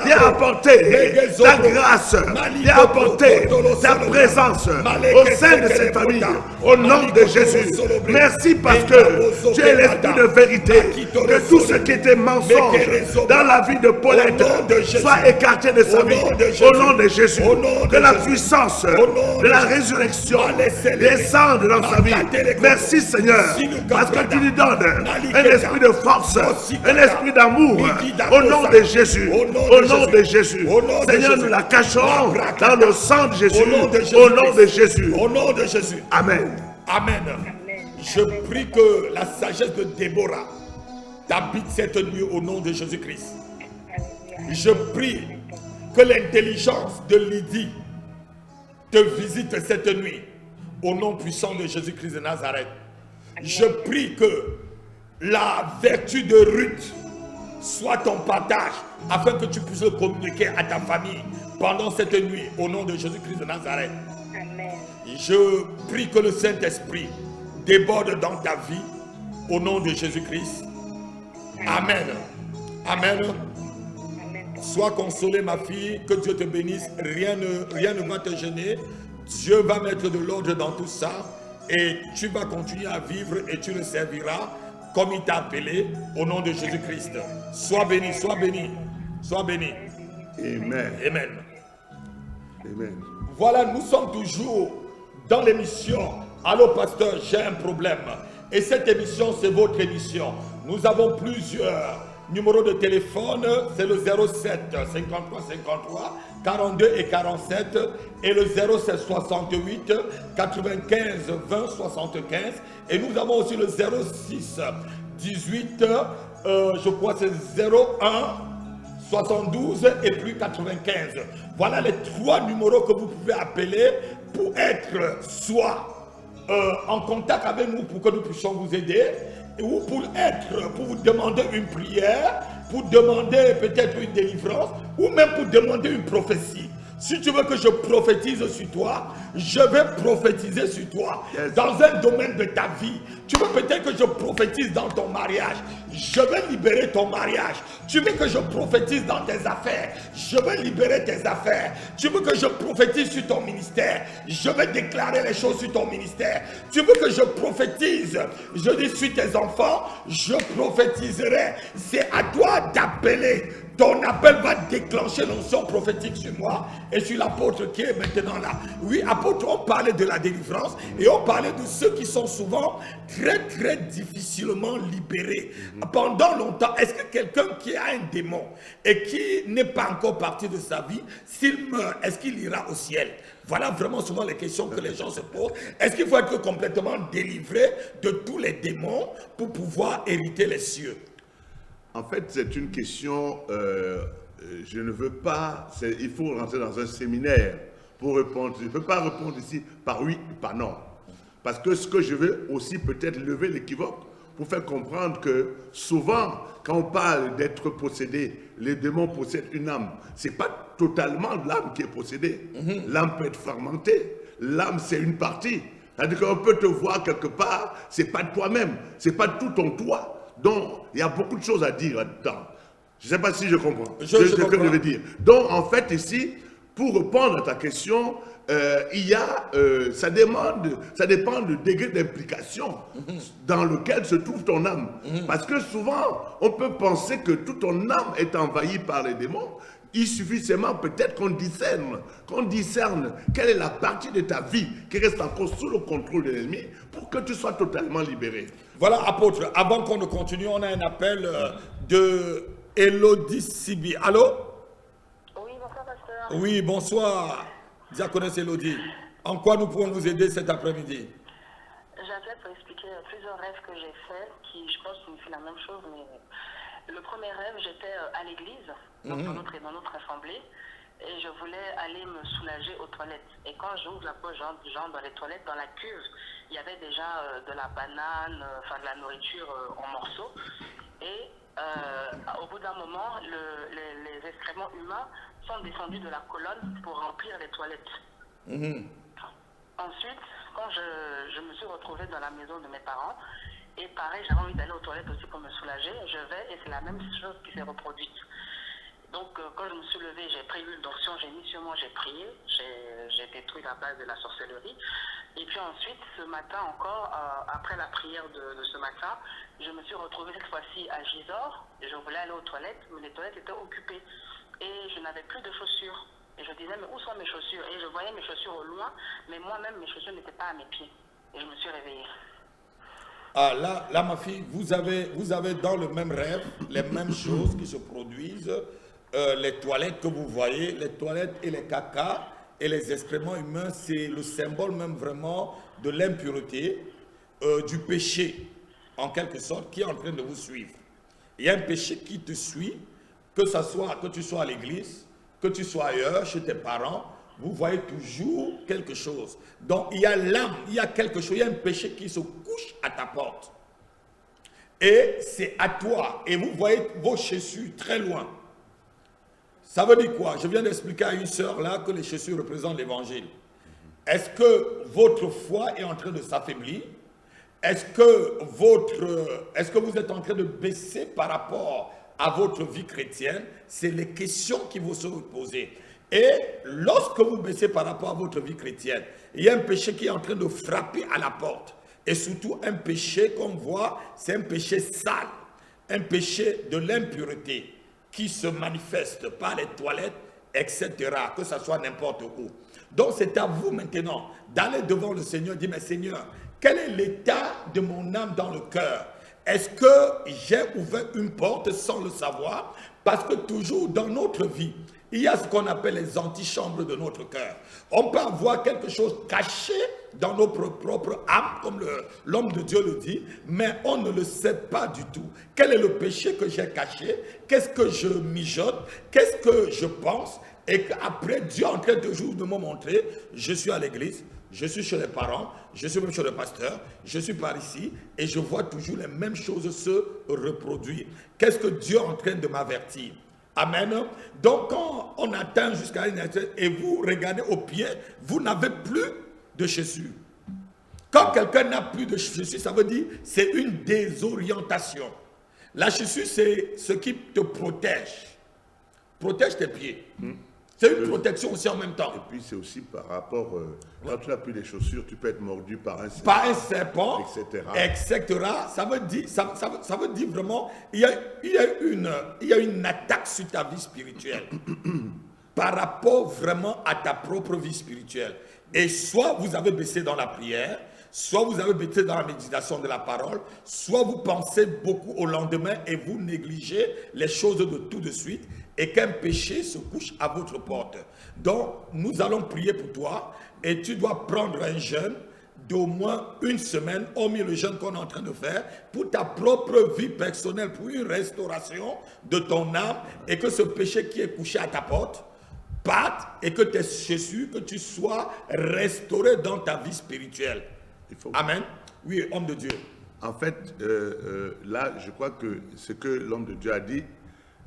viens apporter ta grâce, viens apporter ta présence au sein de cette famille, au nom de Jésus. Merci parce que tu es l'esprit de vérité, que tout ce qui était mensonge dans la vie de Paulette soit écarté de sa vie, au nom de Jésus. Que la puissance de la résurrection descende dans sa vie. Merci Seigneur, parce que tu lui donnes un esprit de force, un esprit d'amour, au nom de Jésus, au nom de Jésus. Seigneur, nous la cachons dans le sang de Jésus, au nom de Jésus. Au nom de Jésus. Amen. Amen. Je prie que la sagesse de Déborah t'habite cette nuit au nom de Jésus-Christ. Je prie que l'intelligence de Lydie te visite cette nuit au nom puissant de Jésus-Christ de Nazareth. Je prie que la vertu de Ruth soit ton partage afin que tu puisses le communiquer à ta famille pendant cette nuit au nom de Jésus-Christ de Nazareth. Amen. Je prie que le Saint-Esprit déborde dans ta vie au nom de Jésus-Christ. Amen. Amen. Sois consolée ma fille, que Dieu te bénisse, rien ne va te gêner. Dieu va mettre de l'ordre dans tout ça et tu vas continuer à vivre et tu le serviras comme il t'a appelé au nom de Jésus-Christ. Sois béni, sois béni, sois béni. Amen. Amen. Amen. Voilà, nous sommes toujours dans l'émission Allô pasteur, j'ai un problème. Et cette émission, c'est votre émission. Nous avons plusieurs numéros de téléphone. C'est le 07 53 53 42 et 47 et le 07 68 95 20 75. Et nous avons aussi le 06 18, je crois c'est 01 72 et plus 95. Voilà les trois numéros que vous pouvez appeler pour être soit en contact avec nous pour que nous puissions vous aider, ou pour vous demander une prière, pour demander peut-être une délivrance, ou même pour demander une prophétie. Si tu veux que je prophétise sur toi, je vais prophétiser sur toi. Yes. Dans un domaine de ta vie, tu veux peut-être que je prophétise dans ton mariage, je vais libérer ton mariage. Tu veux que je prophétise dans tes affaires, je vais libérer tes affaires. Tu veux que je prophétise sur ton ministère, je vais déclarer les choses sur ton ministère. Tu veux que je prophétise, je dis sur tes enfants, je prophétiserai. C'est à toi d'appeler. Ton appel va déclencher l'onction prophétique sur moi et sur l'apôtre qui est maintenant là. Oui, apôtre, on parlait de la délivrance et on parlait de ceux qui sont souvent très difficilement libérés. Pendant longtemps, est-ce que quelqu'un qui a un démon et qui n'est pas encore parti de sa vie, s'il meurt, est-ce qu'il ira au ciel? Voilà vraiment souvent les questions que les gens se posent. Est-ce qu'il faut être complètement délivré de tous les démons pour pouvoir hériter les cieux? En fait, c'est une question, je ne veux pas, il faut rentrer dans un séminaire pour répondre. Je ne peux pas répondre ici par oui ou par non. Parce que ce que je veux aussi peut-être lever l'équivoque pour faire comprendre que souvent, quand on parle d'être possédé, les démons possèdent une âme. Ce n'est pas totalement l'âme qui est possédée. L'âme peut être fragmentée. L'âme, c'est une partie. C'est-à-dire qu'on peut te voir quelque part, ce n'est pas de toi-même, ce n'est pas tout ton toi. Donc, il y a beaucoup de choses à dire là-dedans. Je ne sais pas si je comprends ce que je veux dire. Donc, en fait, ici, pour répondre à ta question, il y a, ça dépend du degré d'implication dans lequel se trouve ton âme. Parce que souvent, on peut penser que toute ton âme est envahie par les démons. Il suffit seulement peut-être qu'on discerne quelle est la partie de ta vie qui reste encore sous le contrôle de l'ennemi pour que tu sois totalement libéré. Voilà, apôtre, avant qu'on ne continue, on a un appel de Elodie Sibi. Allô? Oui, bonsoir, pasteur. Oui, bonsoir, diaconesse Elodie. En quoi nous pouvons vous aider cet après-midi? J'appelle pour expliquer plusieurs rêves que j'ai faits qui, je pense, signifient la même chose. Mais le premier rêve, j'étais à l'église, donc dans notre assemblée. et je voulais aller me soulager aux toilettes. Et quand j'ouvre la porte, j'entre dans les toilettes, dans la cuve, il y avait déjà de la banane, enfin de la nourriture en morceaux. Et au bout d'un moment, les excréments humains sont descendus de la colonne pour remplir les toilettes. Ensuite, quand je me suis retrouvée dans la maison de mes parents, et pareil, j'avais envie d'aller aux toilettes aussi pour me soulager, je vais et c'est la même chose qui s'est reproduite. Donc, quand je me suis levée, j'ai pris l'huile d'onction, j'ai mis sur moi, j'ai prié, j'ai détruit la base de la sorcellerie. Et puis ensuite, ce matin encore, après la prière de ce matin, je me suis retrouvée cette fois-ci à Gisors. Je voulais aller aux toilettes, mais les toilettes étaient occupées. Et je n'avais plus de chaussures. Et je disais, mais où sont mes chaussures? Et je voyais mes chaussures au loin, mais moi-même, mes chaussures n'étaient pas à mes pieds. Et je me suis réveillée. Ah, là, ma fille, vous avez dans le même rêve les mêmes choses qui se produisent. Les toilettes que vous voyez, les toilettes et les cacas et les excréments humains, c'est le symbole même vraiment de l'impureté, du péché, en quelque sorte, qui est en train de vous suivre. Il y a un péché qui te suit, que tu sois à l'église, que tu sois ailleurs, chez tes parents, vous voyez toujours quelque chose. Donc il y a l'âme, il y a quelque chose, il y a un péché qui se couche à ta porte. Et c'est à toi, et vous voyez vos chaussures très loin. Ça veut dire quoi? Je viens d'expliquer à une sœur là que les chaussures représentent l'évangile. Est-ce que votre foi est en train de s'affaiblir? Est-ce que vous êtes en train de baisser par rapport à votre vie chrétienne? C'est les questions qui vous sont posées. Et lorsque vous baissez par rapport à votre vie chrétienne, il y a un péché qui est en train de frapper à la porte. Et surtout un péché qu'on voit, c'est un péché sale, un péché de l'impureté qui se manifeste par les toilettes, etc., que ce soit n'importe où. Donc c'est à vous maintenant d'aller devant le Seigneur et dire, mais Seigneur, quel est l'état de mon âme dans le cœur? Est-ce que j'ai ouvert une porte sans le savoir? Parce que toujours dans notre vie, il y a ce qu'on appelle les antichambres de notre cœur. On peut avoir quelque chose caché dans notre propre âme, comme l'homme de Dieu le dit, mais on ne le sait pas du tout. Quel est le péché que j'ai caché? Qu'est-ce que je mijote? Qu'est-ce que je pense? Et qu'après, Dieu est en train toujours de me montrer, je suis à l'église, je suis chez les parents, je suis même chez le pasteur, je suis par ici, et je vois toujours les mêmes choses se reproduire. Qu'est-ce que Dieu est en train de m'avertir? Amen. Donc quand on atteint jusqu'à une étape et vous regardez au pied, vous n'avez plus de chaussures. Quand quelqu'un n'a plus de chaussures, ça veut dire c'est une désorientation. La chaussure, c'est ce qui te protège. Protège tes pieds. C'est une protection aussi en même temps. Et puis c'est aussi par rapport, quand tu n'as plus les chaussures, tu peux être mordu par un serpent, etc. Ça veut dire vraiment, il y a une attaque sur ta vie spirituelle par rapport vraiment à ta propre vie spirituelle. Et soit vous avez baissé dans la prière, soit vous avez baissé dans la méditation de la parole, soit vous pensez beaucoup au lendemain et vous négligez les choses de tout de suite, et qu'un péché se couche à votre porte. Donc, nous allons prier pour toi, et tu dois prendre un jeûne d'au moins une semaine, hormis le jeûne qu'on est en train de faire, pour ta propre vie personnelle, pour une restauration de ton âme, et que ce péché qui est couché à ta porte parte, et que tes chaussures, que tu sois restauré dans ta vie spirituelle. Amen. Oui, homme de Dieu. En fait, là, je crois que ce que l'homme de Dieu a dit,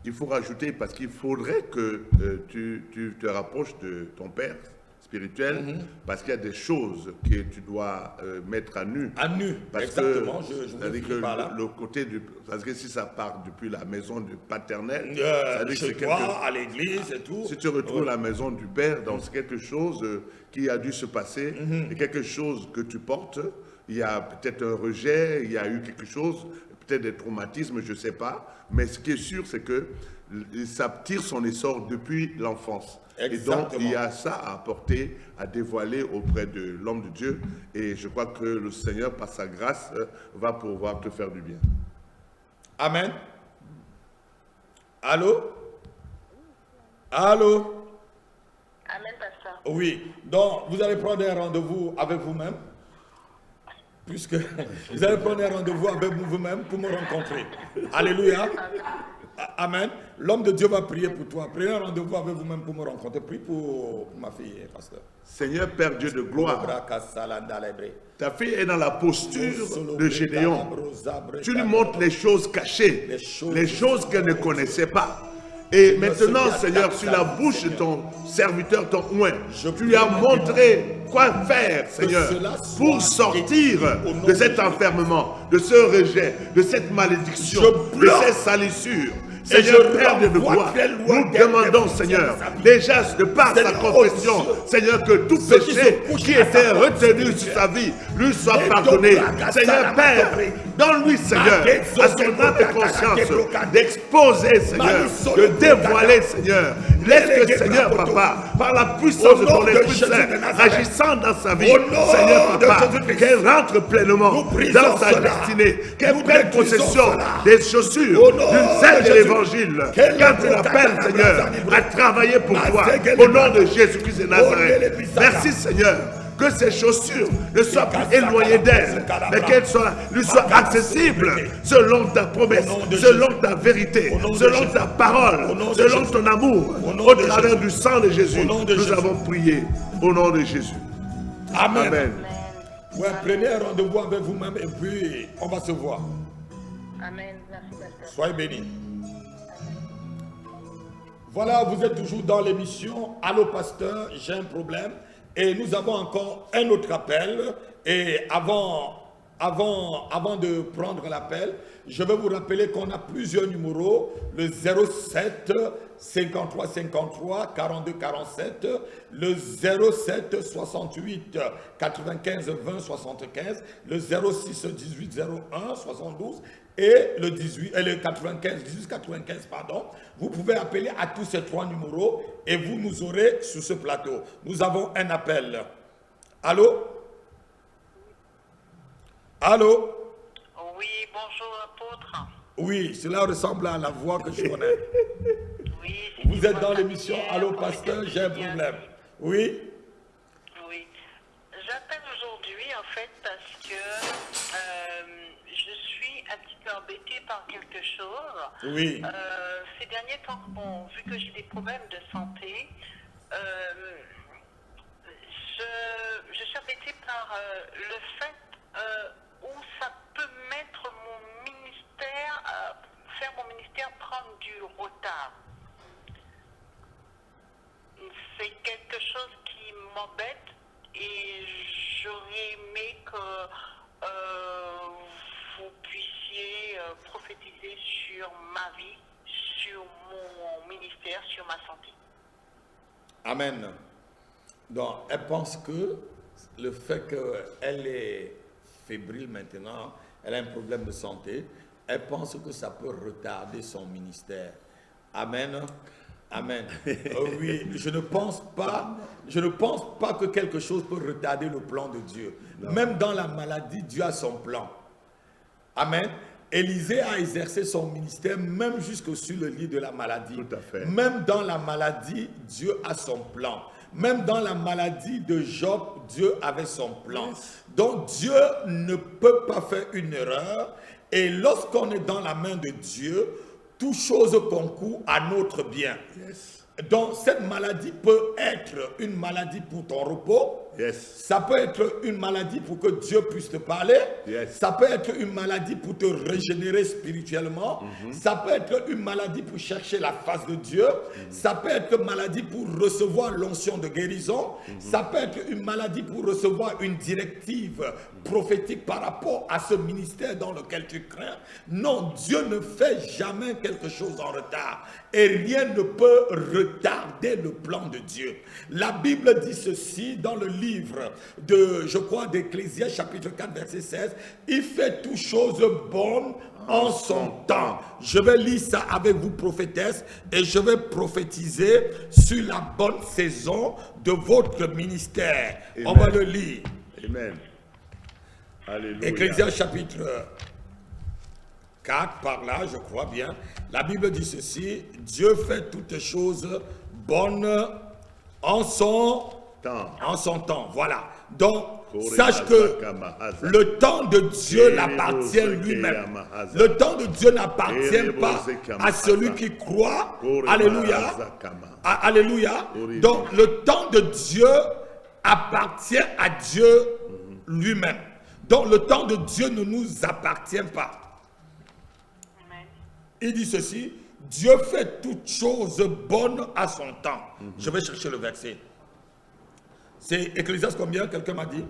il faut rajouter, parce qu'il faudrait que tu te rapproches de ton père spirituel, parce qu'il y a des choses que tu dois mettre à nu. À nu, parce exactement, que, je vous dis par là. Le côté du... Parce que si ça part depuis la maison du paternel, chez toi, à l'église et tout. Si tu retrouves la maison du père, dans quelque chose qui a dû se passer, et quelque chose que tu portes, il y a peut-être un rejet, il y a eu quelque chose, peut-être des traumatismes, je ne sais pas. Mais ce qui est sûr, c'est que ça tire son essor depuis l'enfance. Exactement. Et donc, il y a ça à apporter, à dévoiler auprès de l'homme de Dieu. Et je crois que le Seigneur, par sa grâce, va pouvoir te faire du bien. Amen. Allô? Allô? Amen, pasteur. Oui. Donc, vous allez prendre un rendez-vous avec vous-même. Puisque vous allez prendre un rendez-vous avec vous-même pour me rencontrer. Alléluia. Amen. L'homme de Dieu va prier pour toi. Prenez un rendez-vous avec vous-même pour me rencontrer. Prie pour ma fille, pasteur. Seigneur Père Dieu de gloire, ta fille est dans la posture de Gédéon. Tu lui montres les choses cachées, les choses qu'elle ne connaissait pas. Et maintenant, Seigneur, sur la bouche de ton serviteur, ton oint, tu lui as montré quoi faire, Seigneur, pour sortir de cet enfermement, de ce rejet, de cette malédiction, de ces salissures. Seigneur Père de gloire, nous demandons, Seigneur, déjà de par sa confession, Seigneur, que tout péché qui était retenu sur sa vie lui soit pardonné. Seigneur Père, donne-lui, Seigneur, à son âme et conscience, d'exposer, Seigneur, de dévoiler, Seigneur. Laisse que, Seigneur Papa, par la puissance de ton Esprit Saint, agissant dans sa vie, Seigneur Papa, qu'elle rentre pleinement dans sa destinée, qu'elle prenne possession des chaussures, du zèle de l'évangile. Quand tu l'appelles, Seigneur, à travailler pour toi, au nom de Jésus-Christ de Nazareth. Merci, Seigneur, que ces chaussures ne soient plus éloignées d'elle, mais qu'elles lui soient accessibles selon ta promesse, selon ta vérité, selon ta parole, selon ton amour, au travers du sang de Jésus. Nous avons prié au nom de Jésus. Amen. Amen. Ouais, prenez un rendez-vous avec vous-même et puis on va se voir. Amen. Merci, pasteur. Soyez bénis. Voilà, vous êtes toujours dans l'émission Allô Pasteur, j'ai un problème. Et nous avons encore un autre appel. Et avant de prendre l'appel, je vais vous rappeler qu'on a plusieurs numéros. Le 07 53 53 42 47, le 07 68 95 20 75, le 06 18 01 72 et le 95 18 95, pardon. Vous pouvez appeler à tous ces trois numéros et vous nous aurez sur ce plateau. Nous avons un appel. Allô? Allô? Oui, bonjour apôtre. Oui, cela ressemble à la voix que je connais. Oui, Vous êtes dans l'émission Allô Pasteur, j'ai un problème. Oui? Oui. J'appelle aujourd'hui en fait parce que je suis un petit peu embêtée par quelque chose. Oui. Ces derniers temps, bon, vu que j'ai des problèmes de santé, je suis embêtée par le fait où ça peut mettre mon ministère, faire mon ministère prendre du retard. C'est quelque chose qui m'embête et j'aurais aimé que vous puissiez prophétiser sur ma vie, sur mon ministère, sur ma santé. Amen. Donc, elle pense que le fait qu'elle est fébrile maintenant, elle a un problème de santé, elle pense que ça peut retarder son ministère. Amen. Amen. Oui, je ne pense pas que quelque chose peut retarder le plan de Dieu. Non. Même dans la maladie, Dieu a son plan. Amen. Élisée a exercé son ministère même jusque sur le lit de la maladie. Tout à fait. Même dans la maladie, Dieu a son plan. Même dans la maladie de Job, Dieu avait son plan. Yes. Donc Dieu ne peut pas faire une erreur. Et lorsqu'on est dans la main de Dieu, toute chose concourt à notre bien. Yes. Donc cette maladie peut être une maladie pour ton repos. Yes. Ça peut être une maladie pour que Dieu puisse te parler. Yes. Ça peut être une maladie pour te régénérer spirituellement. Ça peut être une maladie pour chercher la face de Dieu. Ça peut être une maladie pour recevoir l'onction de guérison. Ça peut être une maladie pour recevoir une directive prophétique par rapport à ce ministère dans lequel tu crains. Non, Dieu ne fait jamais quelque chose en retard. Et rien ne peut retarder le plan de Dieu. La Bible dit ceci dans le livre de, je crois, d'Ecclésiaste chapitre 4 verset 16. Il fait toutes choses bonnes en son temps. Je vais lire ça avec vous, prophétesse, et je vais prophétiser sur la bonne saison de votre ministère. Amen. On va le lire. Amen. Alléluia. Ecclésiaste chapitre 4, par là, je crois bien. La Bible dit ceci: Dieu fait toutes choses bonnes en son temps. En son temps, voilà. Donc, sache que le temps de Dieu l'appartient lui-même. Le temps de Dieu n'appartient pas à celui qui croit. Alléluia. Alléluia. Donc, le temps de Dieu appartient à Dieu lui-même. Donc, le temps de Dieu ne nous appartient pas. Il dit ceci: Dieu fait toutes choses bonnes à son temps. Je vais chercher le verset. C'est Ecclésiaste combien? Quelqu'un m'a dit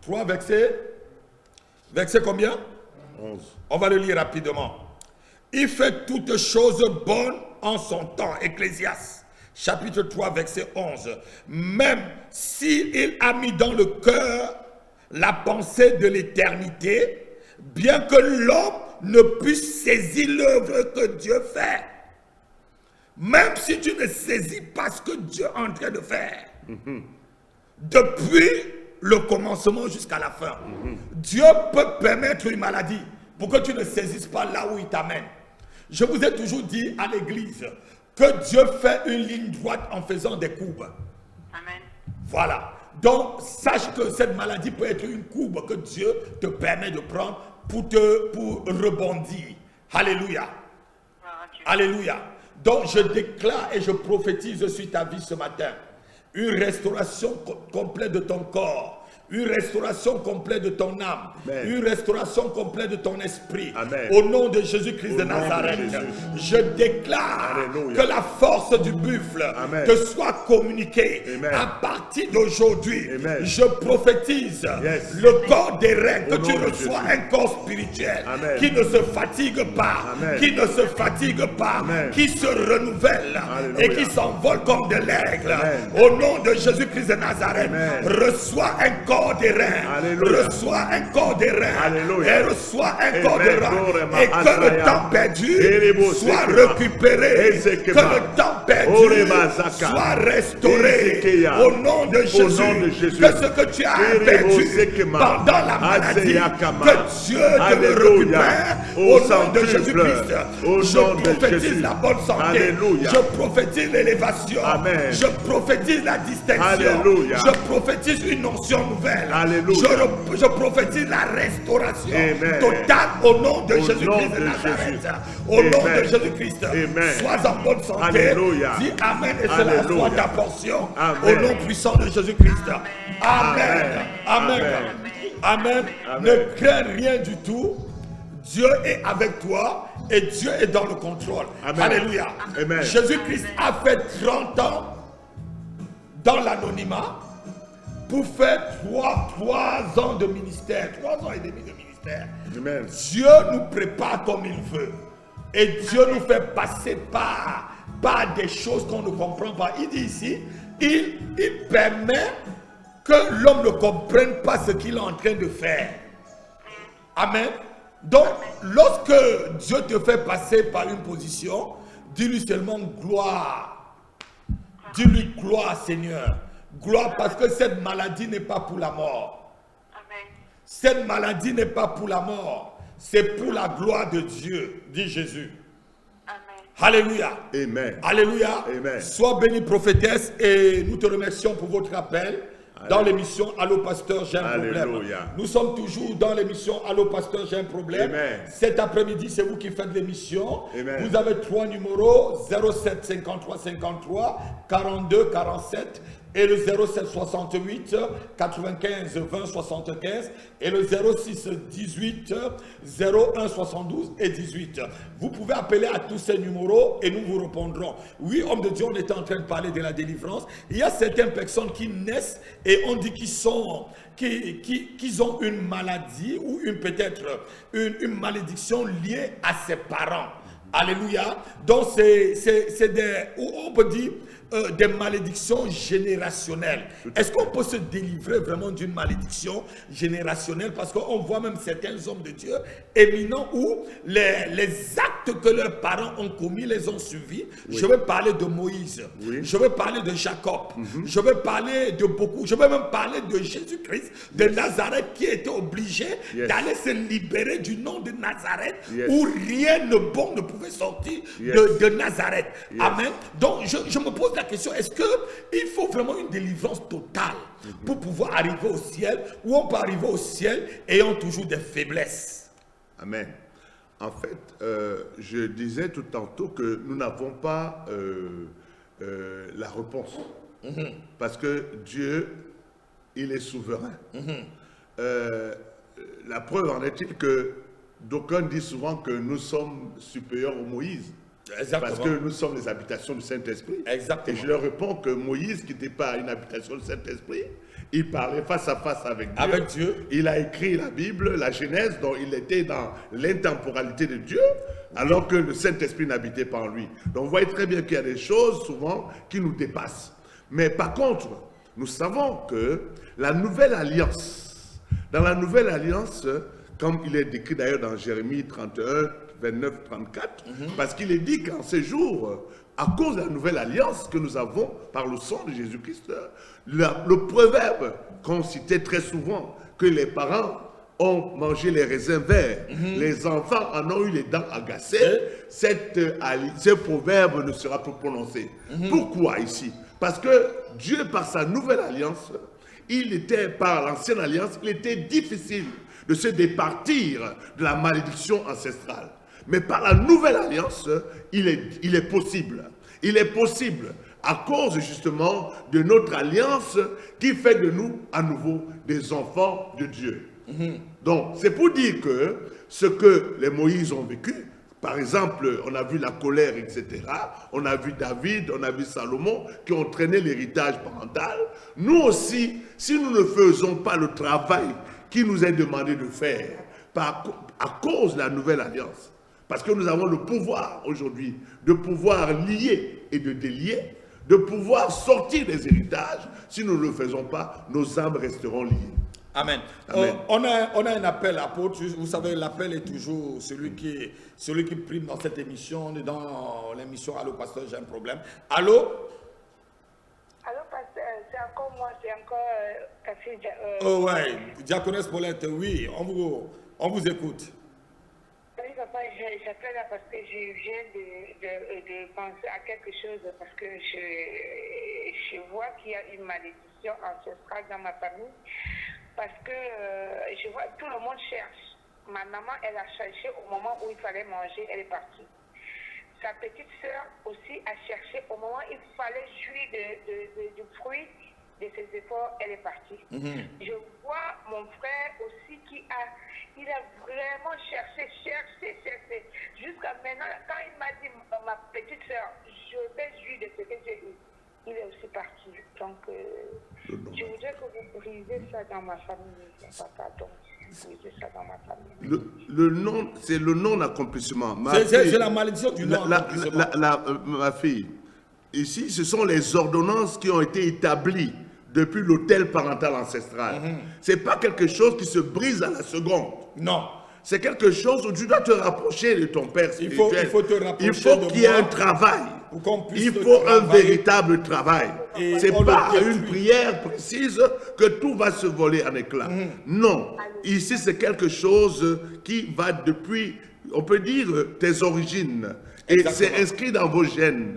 3 versets. Verset combien? 11. On va le lire rapidement. Il fait toutes choses bonnes en son temps. Ecclésiaste, chapitre 3, verset 11. Même s'il a mis dans le cœur la pensée de l'éternité, bien que l'homme ne puisse saisir l'œuvre que Dieu fait. Même si tu ne saisis pas ce que Dieu est en train de faire, depuis le commencement jusqu'à la fin, Dieu peut permettre une maladie pour que tu ne saisisses pas là où il t'amène. Je vous ai toujours dit à l'église que Dieu fait une ligne droite en faisant des courbes. Amen. Voilà. Donc, sache que cette maladie peut être une courbe que Dieu te permet de prendre pour rebondir. Alléluia. Alléluia. Donc, je déclare et je prophétise sur ta vie ce matin une restauration complète de ton corps, une restauration complète de ton âme, Amen. Une restauration complète de ton esprit. Amen. Au nom de Jésus-Christ Au de nom de Nazareth, Jésus. je déclare Alléluia. que la force du buffle Amen. te soit communiquée. Amen. À partir d'aujourd'hui. Amen. Je prophétise Yes. le corps des reins, que Au tu nom de reçois Jésus. un corps spirituel Amen. qui ne se fatigue pas, Amen. qui ne se fatigue pas, Amen. qui se renouvelle Alléluia. et qui s'envole comme de l'aigle. Amen. Au nom de Jésus-Christ de Nazareth, Amen. reçois un corps des reins. Alléluia. Reçois un corps des reins. Alléluia. Et reçois un corps Amen. des reins. Glorema Et que le Asaya. temps perdu Erebo soit Sekema. récupéré. Que Ezekema. le temps perdu Orema Zaka. soit restauré. Ezekeya. Au nom de Jésus. Au nom de Jésus. Que ce que tu as Erebo perdu Sekema. pendant la maladie, Aseyakama. que Dieu te le Alléluia. récupère. Au Au nom de centuple. Jésus-Christ. Au Je nom de prophétise Jésus. la bonne santé. Alléluia. Je prophétise l'élévation. Amen. Je prophétise la distinction. Alléluia. Je prophétise une onction nouvelle. Alléluia. Je prophétise la restauration Amen. totale au nom de Au Jésus-Christ nom de de Nazareth. Jésus. Au nom Amen. de Jésus-Christ. Amen. Sois en bonne santé. Alléluia. Dis Amen et cela Alléluia. soit ta portion. Amen. Au nom puissant de Jésus-Christ. Amen. Amen. Amen. Amen. Amen. Ne crains rien du tout. Dieu est avec toi et Dieu est dans le contrôle. Amen. Alléluia. Amen. Jésus-Christ a fait 30 ans dans l'anonymat pour faire 3 ans de ministère, 3 ans et demi de ministère. Amen. Dieu nous prépare comme il veut. Et Dieu nous fait passer par des choses qu'on ne comprend pas. Il dit ici, il permet que l'homme ne comprenne pas ce qu'il est en train de faire. Amen. Donc, lorsque Dieu te fait passer par une position, dis-lui seulement gloire. Dis-lui gloire, Seigneur. Gloire, parce que cette maladie n'est pas pour la mort. Amen. Cette maladie n'est pas pour la mort. C'est pour la gloire de Dieu, dit Jésus. Amen. Alléluia. Amen. Alléluia. Amen. Sois bénie, prophétesse, et nous te remercions pour votre appel dans l'émission Allô Pasteur, j'ai un problème. Alléluia. Nous sommes toujours dans l'émission Allô Pasteur, j'ai un problème. Amen. Cet après-midi, c'est vous qui faites l'émission. Amen. Vous avez 3 numéros, 07 53 53 42 47 et le 07 68 95 20 75 et le 06 18 01 72 et 18. Vous pouvez appeler à tous ces numéros et nous vous répondrons. Oui, homme de Dieu, on était en train de parler de la délivrance. Il y a certaines personnes qui naissent et on dit qu'ils ont une maladie ou peut-être une malédiction liée à ses parents. Alléluia. Donc c'est des, on peut dire, des malédictions générationnelles. Est-ce qu'on peut se délivrer vraiment d'une malédiction générationnelle? Parce qu'on voit même certains hommes de Dieu éminents où les actes que leurs parents ont commis les ont suivis. Oui. Je vais parler de Moïse. Oui. Je vais parler de Jacob. Je vais parler de beaucoup. Je vais même parler de Jésus-Christ de Nazareth qui était obligé d'aller se libérer du nom de Nazareth où rien de bon ne pouvait sortir de Nazareth. Amen. Donc je me pose la la question, est-ce qu'il faut vraiment une délivrance totale pour pouvoir arriver au ciel, ou on peut arriver au ciel ayant toujours des faiblesses? Amen. En fait, je disais tout tantôt que nous n'avons pas la réponse. Parce que Dieu, il est souverain. La preuve en est-il que d'aucuns disent souvent que nous sommes supérieurs au Moïse. Exactement. Parce que nous sommes les habitations du Saint-Esprit. Exactement. Et je leur réponds que Moïse, qui n'était pas une habitation du Saint-Esprit, il parlait face à face avec Dieu. Il a écrit la Bible, la Genèse, dont il était dans l'intemporalité de Dieu, alors que le Saint-Esprit n'habitait pas en lui. Donc vous voyez très bien qu'il y a des choses souvent qui nous dépassent. Mais par contre, nous savons que la nouvelle alliance, dans la nouvelle alliance, comme il est décrit d'ailleurs dans Jérémie 31, 29, 34, parce qu'il est dit qu'en ces jours, à cause de la nouvelle alliance que nous avons par le sang de Jésus-Christ, le proverbe qu'on citait très souvent, que les parents ont mangé les raisins verts, les enfants en ont eu les dents agacées, ce proverbe ne sera plus prononcé. Pourquoi ici? Parce que Dieu, par sa nouvelle alliance, par l'ancienne alliance, il était difficile de se départir de la malédiction ancestrale. Mais par la nouvelle alliance, il est possible. Il est possible à cause justement de notre alliance qui fait de nous à nouveau des enfants de Dieu. Donc, c'est pour dire que ce que les Moïse ont vécu, par exemple, on a vu la colère, etc. On a vu David, on a vu Salomon qui ont traîné l'héritage parental. Nous aussi, si nous ne faisons pas le travail qui nous est demandé de faire à cause de la nouvelle alliance, parce que nous avons le pouvoir aujourd'hui de pouvoir lier et de délier, de pouvoir sortir des héritages. Si nous ne le faisons pas, nos âmes resteront liées. Amen. Amen. On a un appel, apôtre. Vous savez, l'appel est toujours celui qui prime dans cette émission. On est dans l'émission Allô, pasteur, j'ai un problème. Allô? Allô, pasteur, c'est encore moi, c'est encore Café. Oh, ouais. Diaconesse Paulette, oui, on vous écoute. Oui, papa, j'appelle là parce que je viens de penser à quelque chose, parce que je vois qu'il y a une malédiction ancestrale dans ma famille, parce que je vois tout le monde cherche. Ma maman, elle a cherché au moment où il fallait manger, elle est partie. Sa petite sœur aussi a cherché au moment où il fallait jouir du fruit de ses efforts, elle est partie. Je vois mon frère aussi il a vraiment cherché. Jusqu'à maintenant, quand il m'a dit, ma petite sœur, je vais jouir de ce que j'ai eu, il est aussi parti. Donc, je voudrais que vous brisez ça dans ma famille, papa. Donc, brisez ça dans ma famille. Le non, c'est le non-accomplissement. C'est la malédiction du non-accomplissement. Ma fille, ici, ce sont les ordonnances qui ont été établies depuis l'autel parental ancestral. Ce n'est pas quelque chose qui se brise à la seconde. Non. C'est quelque chose où tu dois te rapprocher de ton Père spirituel. Il faut te rapprocher. Il faut qu'il y ait un travail. Il faut un véritable travail. Ce n'est pas à une prière précise que tout va se voler en éclats. Non. Ici, c'est quelque chose qui va depuis, on peut dire, tes origines. Et c'est inscrit dans vos gènes.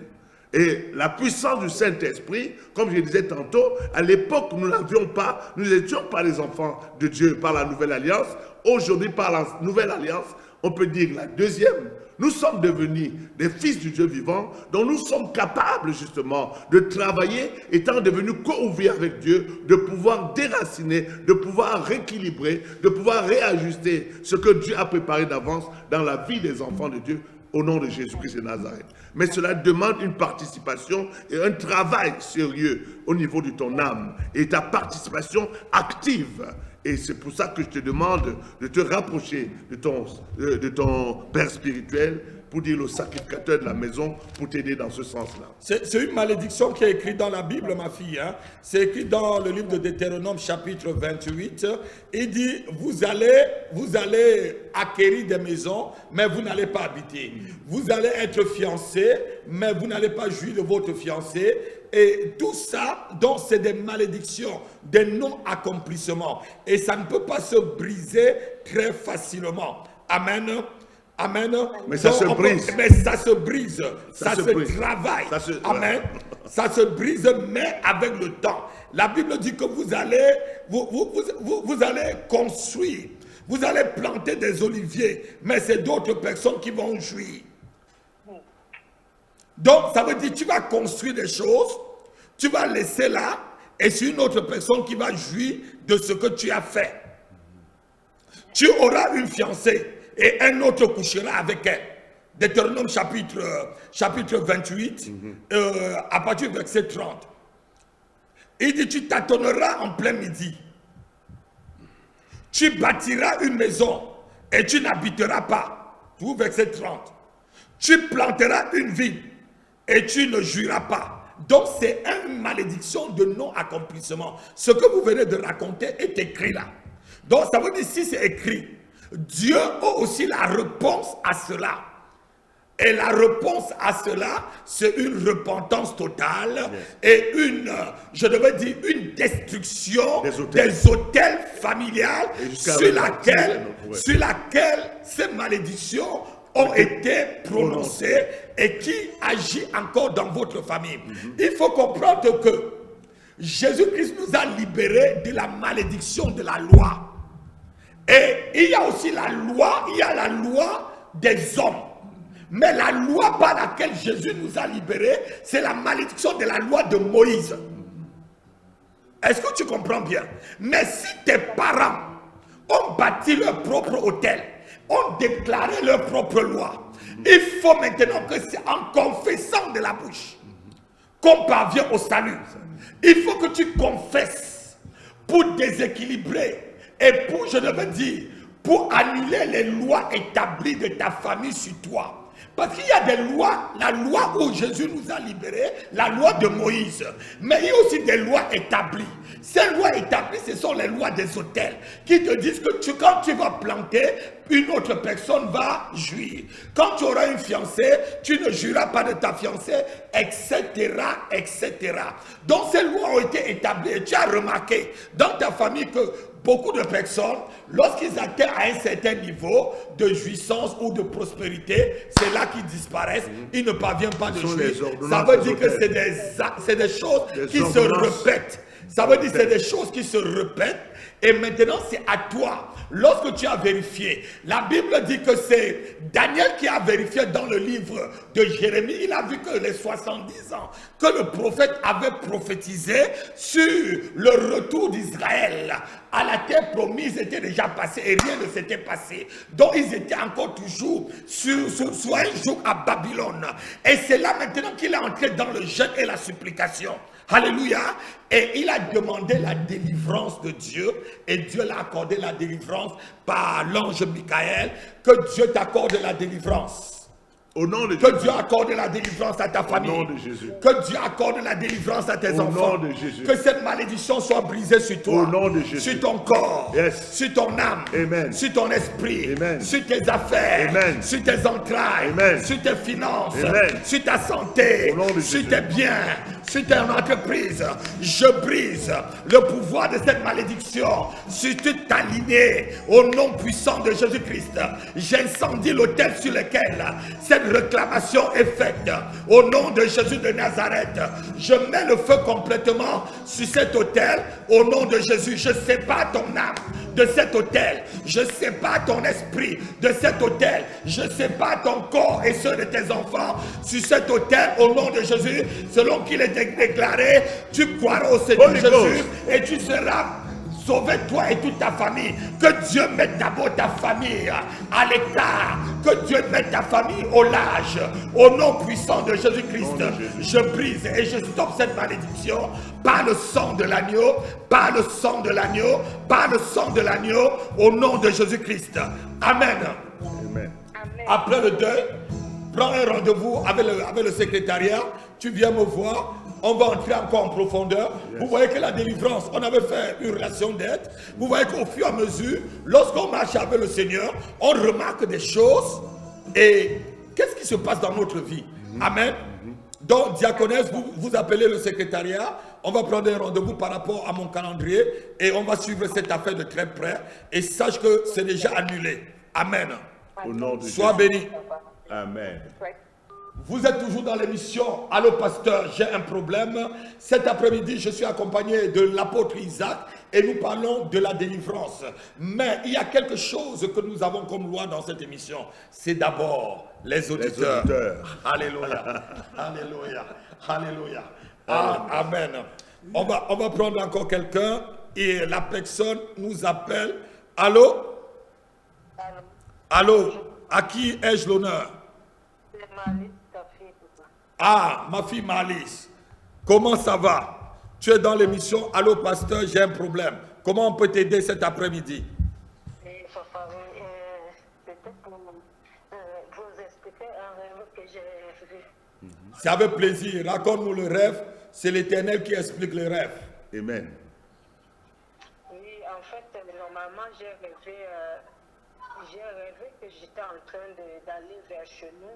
Et la puissance du Saint-Esprit, comme je disais tantôt, à l'époque, nous n'avions pas, nous n'étions pas les enfants de Dieu par la Nouvelle Alliance. Aujourd'hui, par la Nouvelle Alliance, on peut dire la deuxième, nous sommes devenus des fils du Dieu vivant, dont nous sommes capables justement de travailler, étant devenus co-ouvriers avec Dieu, de pouvoir déraciner, de pouvoir rééquilibrer, de pouvoir réajuster ce que Dieu a préparé d'avance dans la vie des enfants de Dieu, au nom de Jésus-Christ de Nazareth. Mais cela demande une participation et un travail sérieux au niveau de ton âme et ta participation active. Et c'est pour ça que je te demande de te rapprocher de ton Père spirituel pour dire le sacrificateur de la maison pour t'aider dans ce sens-là. C'est une malédiction qui est écrite dans la Bible, ma fille. Hein? C'est écrit dans le livre de Deutéronome, chapitre 28. Il dit, vous allez acquérir des maisons, mais vous n'allez pas habiter. Vous allez être fiancés, mais vous n'allez pas jouir de votre fiancé. Et tout ça, donc, c'est des malédictions, des non-accomplissements. Et ça ne peut pas se briser très facilement. Amen. Amen. Mais ça se brise. Mais ça se brise. Ça se brise. travaille. Ça se, Amen. Ça se brise, mais avec le temps. La Bible dit que vous allez construire. Vous allez planter des oliviers, mais c'est d'autres personnes qui vont jouir. Donc, ça veut dire que tu vas construire des choses, tu vas laisser là, et c'est une autre personne qui va jouir de ce que tu as fait. Tu auras une fiancée, et un autre couchera avec elle. Deutéronome chapitre 28, à partir du verset 30. Il dit, tu tâtonneras en plein midi. Tu bâtiras une maison et tu n'habiteras pas. Tout verset 30. Tu planteras une ville et tu ne jouiras pas. Donc c'est une malédiction de non-accomplissement. Ce que vous venez de raconter est écrit là. Donc ça veut dire, si c'est écrit, Dieu a aussi la réponse à cela. Et la réponse à cela, c'est une repentance totale et une destruction des autels familiales sur laquelle ces malédictions ont été prononcées et qui agit encore dans votre famille. Il faut comprendre que Jésus-Christ nous a libérés de la malédiction de la loi. Et il y a aussi la loi des hommes. Mais la loi par laquelle Jésus nous a libérés, c'est la malédiction de la loi de Moïse. Est-ce que tu comprends bien? Mais si tes parents ont bâti leur propre autel, ont déclaré leur propre loi, il faut maintenant que c'est en confessant de la bouche qu'on parvient au salut. Il faut que tu confesses pour déséquilibrer et pour annuler les lois établies de ta famille sur toi. Parce qu'il y a des lois, la loi où Jésus nous a libérés, la loi de Moïse. Mais il y a aussi des lois établies. Ces lois établies, ce sont les lois des autels qui te disent que quand tu vas planter, une autre personne va jouir. Quand tu auras une fiancée, tu ne jouiras pas de ta fiancée, etc., etc. Donc ces lois ont été établies. Et tu as remarqué dans ta famille que beaucoup de personnes, lorsqu'ils atteignent à un certain niveau de jouissance ou de prospérité, c'est là qu'ils disparaissent. Ils ne parviennent pas de jouir. Ça veut dire que c'est des choses qui se répètent. Ça veut dire que c'est des choses qui se répètent. Et maintenant, c'est à toi. Lorsque tu as vérifié, la Bible dit que c'est Daniel qui a vérifié dans le livre de Jérémie. Il a vu que les 70 ans que le prophète avait prophétisé sur le retour d'Israël à la terre promise était déjà passé et rien ne s'était passé. Donc ils étaient encore toujours sur un joug à Babylone. Et c'est là maintenant qu'il est entré dans le jeûne et la supplication. Alléluia. Et il a demandé la délivrance de Dieu. Et Dieu l'a accordé la délivrance par l'ange Michael. Que Dieu t'accorde la délivrance. Au nom de que Jésus. Dieu accorde la délivrance à ta famille. Au nom de Jésus. Que Dieu accorde la délivrance à tes enfants. Au nom de Jésus. Que cette malédiction soit brisée sur toi. Au nom de Jésus. Sur ton corps. Yes. Sur ton âme. Amen. Sur ton esprit. Amen. Sur tes affaires. Amen. Sur tes entrailles. Amen. Sur tes finances. Amen. Sur ta santé. Au nom de sur Jésus. tes biens. Sur ton entreprise. Je brise le pouvoir de cette malédiction sur toute ta lignée. Au nom puissant de Jésus-Christ. J'incendie l'autel sur lequel cette réclamation est faite. Au nom de Jésus de Nazareth, je mets le feu complètement sur cet autel. Au nom de Jésus, je sépare ton âme de cet autel. Je sépare ton esprit de cet autel. Je sépare ton corps et ceux de tes enfants sur cet autel. Au nom de Jésus, selon qu'il est déclaré, tu croiras au Seigneur Jésus et tu seras sauvé, toi et toute ta famille. Que Dieu mette d'abord ta famille à l'écart. Que Dieu mette ta famille au large. Au nom puissant de Jésus-Christ, je brise et je stoppe cette malédiction par le sang de l'agneau, par le sang de l'agneau, par le sang de l'agneau, au nom de Jésus-Christ. Amen. Amen. Après le deuil, prends un rendez-vous avec le secrétariat. Tu viens me voir. On va entrer encore en profondeur. Yes. Vous voyez que la délivrance, on avait fait une relation d'aide. Vous voyez qu'au fur et à mesure, lorsqu'on marche avec le Seigneur, on remarque des choses. Et qu'est-ce qui se passe dans notre vie? Amen. Donc, diaconesse, vous appelez le secrétariat. On va prendre un rendez-vous par rapport à mon calendrier. Et on va suivre cette affaire de très près. Et sache que c'est déjà annulé. Amen. Au nom de Jésus. Sois béni. Amen. Vous êtes toujours dans l'émission Allô Pasteur, j'ai un problème. Cet après-midi, je suis accompagné de l'apôtre Isaac et nous parlons de la délivrance. Mais il y a quelque chose que nous avons comme loi dans cette émission. C'est d'abord les auditeurs. Alléluia. Alléluia. Alléluia. Amen. On va prendre encore quelqu'un et la personne nous appelle. Allô? Allô? À qui ai-je l'honneur? C'est Malice, ta fille, papa. Ah, ma fille Malice, comment ça va? Tu es dans l'émission Allô Pasteur, j'ai un problème. Comment on peut t'aider cet après-midi? Papa, c'était pour vous expliquer un rêve que j'ai vu. C'est avec plaisir. Raconte-nous le rêve. C'est l'Éternel qui explique le rêve. Amen. Oui, en fait, normalement, j'ai rêvé que j'étais en train d'aller vers chez nous,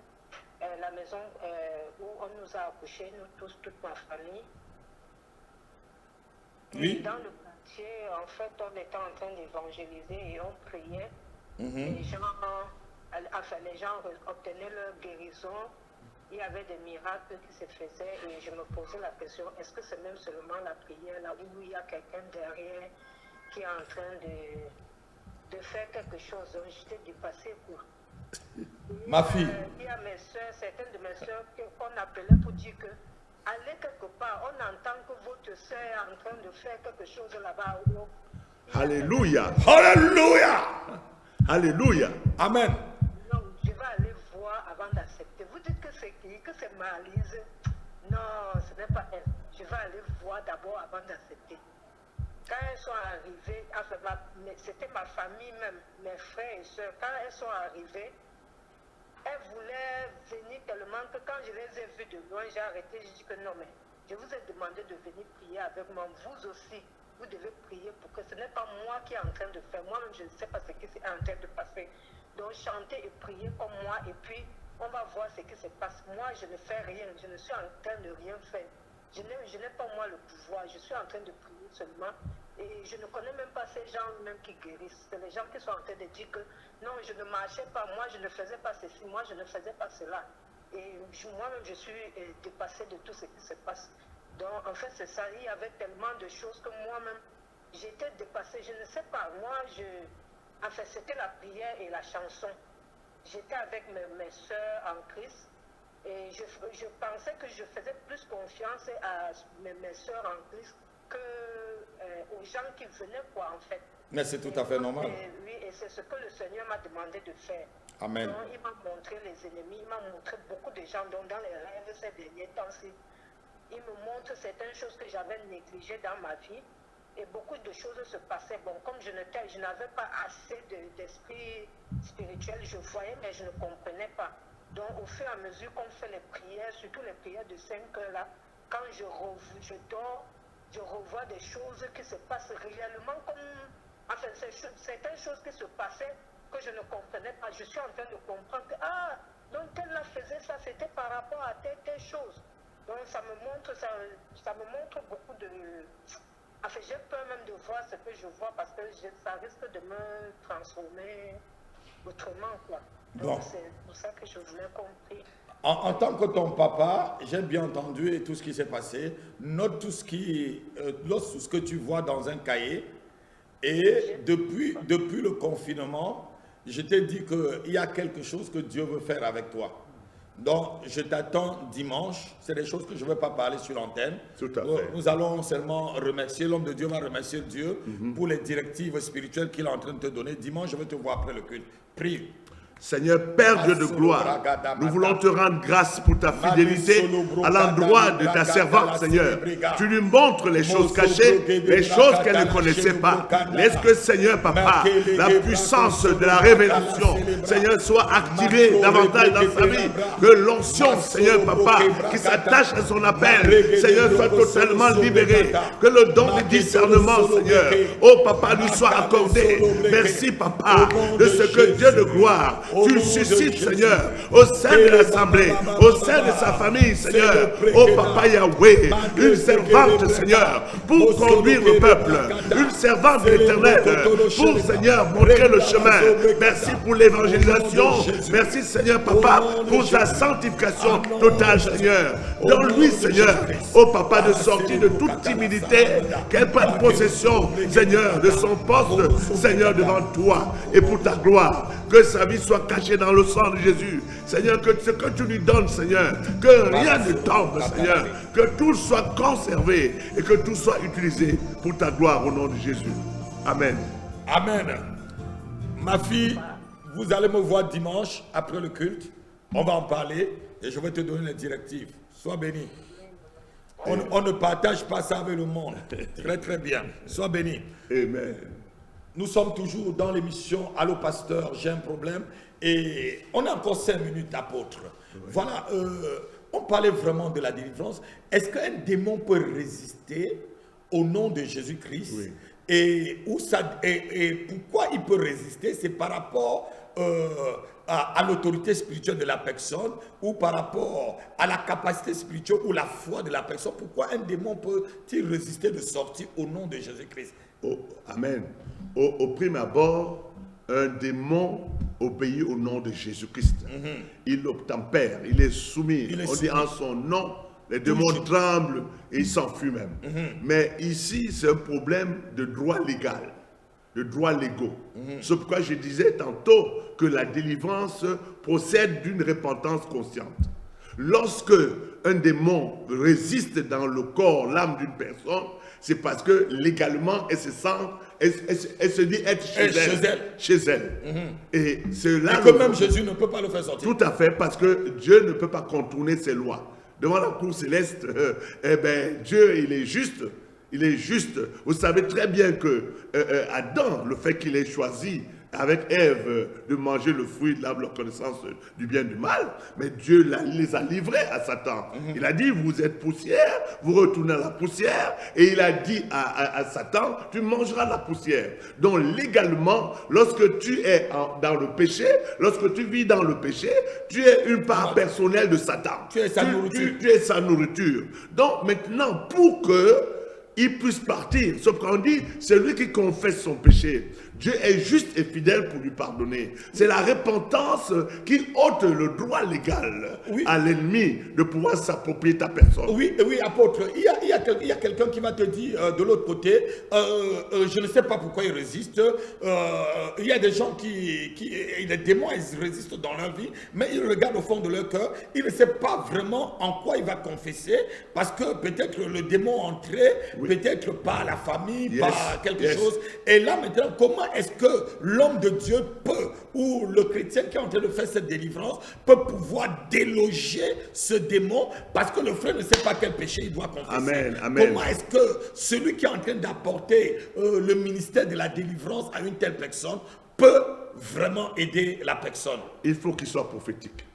la maison où on nous a accouchés, nous tous, toute ma famille. Oui. Et dans le quartier, en fait, on était en train d'évangéliser et on priait. Les gens obtenaient leur guérison. Il y avait des miracles qui se faisaient et je me posais la question, est-ce que c'est même seulement la prière là où il y a quelqu'un derrière qui est en train de faire quelque chose? Donc j'étais dépassée quoi. Ma fille. Il y a mes soeurs, certaines de mes soeurs qu'on appelait pour dire que allez quelque part, on entend que votre soeur est en train de faire quelque chose là-bas. Alléluia. Alléluia. Alléluia. Amen. Non, je vais aller voir avant d'accepter. Vous dites que c'est qui? Que c'est Malise? Non, ce n'est pas elle. Je vais aller voir d'abord avant d'accepter. Quand elles sont arrivées, enfin, c'était ma famille même, mes frères et soeurs, quand elles sont arrivées, elles voulaient venir tellement que quand je les ai vues de loin, j'ai arrêté, j'ai dit que non, mais je vous ai demandé de venir prier avec moi. Vous aussi, vous devez prier pour que ce n'est pas moi qui est en train de faire. Moi-même, je ne sais pas ce qui est en train de passer. Donc, chantez et priez comme moi et puis on va voir ce qui se passe. Moi, je ne fais rien. Je ne suis en train de rien faire. Je n'ai pas moi le pouvoir. Je suis en train de prier seulement. Et je ne connais même pas ces gens même qui guérissent. C'est les gens qui sont en train de dire que non, je ne marchais pas, moi je ne faisais pas ceci, moi je ne faisais pas cela. Et moi-même je suis dépassée de tout ce qui se passe. Donc en fait c'est ça, il y avait tellement de choses que moi-même j'étais dépassée. Je ne sais pas, moi enfin c'était la prière et la chanson. J'étais avec mes soeurs en Christ et je pensais que je faisais plus confiance à mes soeurs en Christ aux gens qui venaient quoi en fait. Mais c'est tout à fait normal. Oui, et c'est ce que le Seigneur m'a demandé de faire. Amen. Donc, il m'a montré les ennemis, il m'a montré beaucoup de gens. Donc dans les rêves ces derniers temps-ci, il me montre certaines choses que j'avais négligées dans ma vie. Et beaucoup de choses se passaient. Bon, comme je n'avais pas assez d'esprit spirituel, je voyais mais je ne comprenais pas. Donc au fur et à mesure qu'on fait les prières, surtout les prières de 5 heures là, quand je dors, je revois des choses qui se passent réellement comme... Enfin, certaines choses qui se passaient que je ne comprenais pas. Je suis en train de comprendre que, donc elle là faisait ça, c'était par rapport à telle chose. Donc ça me montre beaucoup de... Enfin, j'ai peur même de voir ce que je vois parce que ça risque de me transformer autrement, quoi. Donc c'est pour ça que je voulais compris. En tant que ton papa, j'ai bien entendu et tout ce qui s'est passé. Note tout ce que tu vois dans un cahier. Et depuis le confinement, je t'ai dit qu'il y a quelque chose que Dieu veut faire avec toi. Donc, je t'attends dimanche. C'est des choses que je ne vais pas parler sur l'antenne. Tout à fait. Nous allons seulement remercier, l'homme de Dieu va remercier Dieu pour les directives spirituelles qu'il est en train de te donner. Dimanche, je vais te voir après le culte. Prie. Seigneur, Père Dieu de gloire, nous voulons te rendre grâce pour ta fidélité à l'endroit de ta servante, Seigneur. Tu lui montres les choses cachées, les choses qu'elle ne connaissait pas. Laisse que, Seigneur, Papa, la puissance de la révélation, Seigneur, soit activée davantage dans sa vie. Que l'onction, Seigneur, Papa, qui s'attache à son appel, Seigneur, soit totalement libérée. Que le don du discernement, Seigneur, oh Papa, lui soit accordé. Merci, Papa, de ce que Dieu de gloire tu suscites, Seigneur, au sein de l'Assemblée, au sein de sa famille, Seigneur, oh Papa Yahweh, une servante, Seigneur, pour conduire le peuple, une servante de l'Éternel, pour, Seigneur, montrer le chemin. Merci pour l'évangélisation. Merci, Seigneur, Papa, pour sa sanctification totale, Seigneur. Donne-lui, Seigneur, oh Papa, de sortir de toute timidité, qu'elle prenne possession, Seigneur, de son poste, Seigneur, devant toi et pour ta gloire. Que sa vie soit cachée dans le sang de Jésus. Seigneur, que ce que tu lui donnes, Seigneur, que rien ne tombe, Seigneur, que tout soit conservé et que tout soit utilisé pour ta gloire au nom de Jésus. Amen. Amen. Ma fille, vous allez me voir dimanche après le culte. On va en parler et je vais te donner les directives. Sois béni. On ne partage pas ça avec le monde. Très très bien. Sois béni. Amen. Nous sommes toujours dans l'émission Allô Pasteur, j'ai un problème. Et on a encore 5 minutes, apôtre. Oui. Voilà, on parlait vraiment de la délivrance. Est-ce qu'un démon peut résister au nom de Jésus-Christ? Oui. Et pourquoi il peut résister? C'est par rapport à l'autorité spirituelle de la personne ou par rapport à la capacité spirituelle ou la foi de la personne. Pourquoi un démon peut-il résister de sortir au nom de Jésus-Christ? Oh, amen. Au prime abord, un démon obéit au nom de Jésus-Christ. Il obtempère, il est soumis. On dit en son nom, les démons tremblent et ils s'enfuient même. Mais ici, c'est un problème de droit légal, de droits légaux. C'est pourquoi je disais tantôt que la délivrance procède d'une repentance consciente. Lorsque un démon résiste dans le corps, l'âme d'une personne, c'est parce que légalement, elle se sent, elle se dit être chez elle. Et c'est là que même Jésus ne peut pas le faire sortir. Tout à fait, parce que Dieu ne peut pas contourner ses lois. Devant la cour céleste, Dieu, il est juste. Il est juste. Vous savez très bien que Adam, le fait qu'il ait choisi avec Ève de manger le fruit de l'arbre de la connaissance du bien et du mal, mais Dieu les a livrés à Satan. Il a dit, vous êtes poussière, vous retournez à la poussière, et il a dit à Satan, tu mangeras la poussière. Donc légalement, lorsque tu es dans le péché, lorsque tu vis dans le péché, tu es une part personnelle de Satan. Tu es sa nourriture. Tu es sa nourriture. Donc maintenant, pour qu'il puisse partir, sauf qu'on dit, celui qui confesse son péché, Dieu est juste et fidèle pour lui pardonner. C'est la repentance qui ôte le droit légal à l'ennemi de pouvoir s'approprier ta personne. Oui, apôtre, il y a quelqu'un qui va te dire de l'autre côté, je ne sais pas pourquoi il résiste. Il y a des gens les démons, ils résistent dans leur vie, mais ils regardent au fond de leur cœur, ils ne savent pas vraiment en quoi il va confesser, parce que peut-être le démon entrait, peut-être par la famille, par quelque chose. Et là maintenant, comment est-ce que l'homme de Dieu peut, ou le chrétien qui est en train de faire cette délivrance, peut pouvoir déloger ce démon, parce que le frère ne sait pas quel péché il doit confesser. Amen. Comment est-ce que celui qui est en train d'apporter le ministère de la délivrance à une telle personne peut vraiment aider la personne? Il faut qu'il soit prophétique.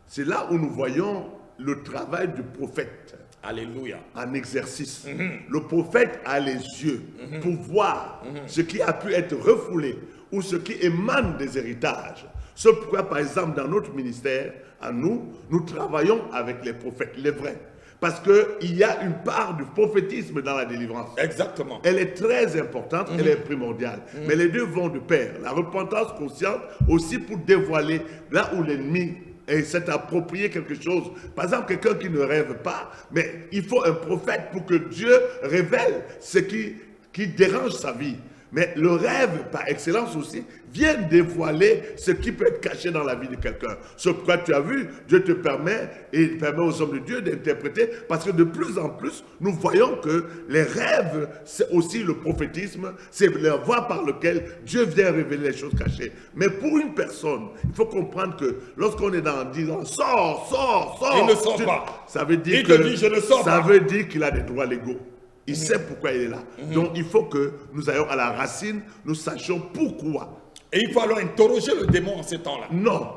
C'est là où nous voyons le travail du prophète. Alléluia. En exercice. Le prophète a les yeux pour voir ce qui a pu être refoulé ou ce qui émane des héritages. C'est pourquoi, par exemple, dans notre ministère, à nous travaillons avec les prophètes, les vrais. Parce qu'il y a une part du prophétisme dans la délivrance. Exactement. Elle est très importante, elle est primordiale. Mais les deux vont de pair. La repentance consciente aussi pour dévoiler là où l'ennemi s'est approprié quelque chose. Par exemple, quelqu'un qui ne rêve pas, mais il faut un prophète pour que Dieu révèle ce qui dérange sa vie. Mais le rêve, par excellence aussi, vient dévoiler ce qui peut être caché dans la vie de quelqu'un. C'est pourquoi tu as vu, Dieu te permet, et il permet aux hommes de Dieu d'interpréter, parce que de plus en plus, nous voyons que les rêves, c'est aussi le prophétisme, c'est la voie par laquelle Dieu vient révéler les choses cachées. Mais pour une personne, il faut comprendre que lorsqu'on est dans disant « sors », il ne sort pas. Ça veut dire veut dire qu'il a des droits légaux. Il sait pourquoi il est là. Donc il faut que nous ayons à la racine, nous sachions pourquoi. Et il faut alors interroger le démon en ces temps-là. Non.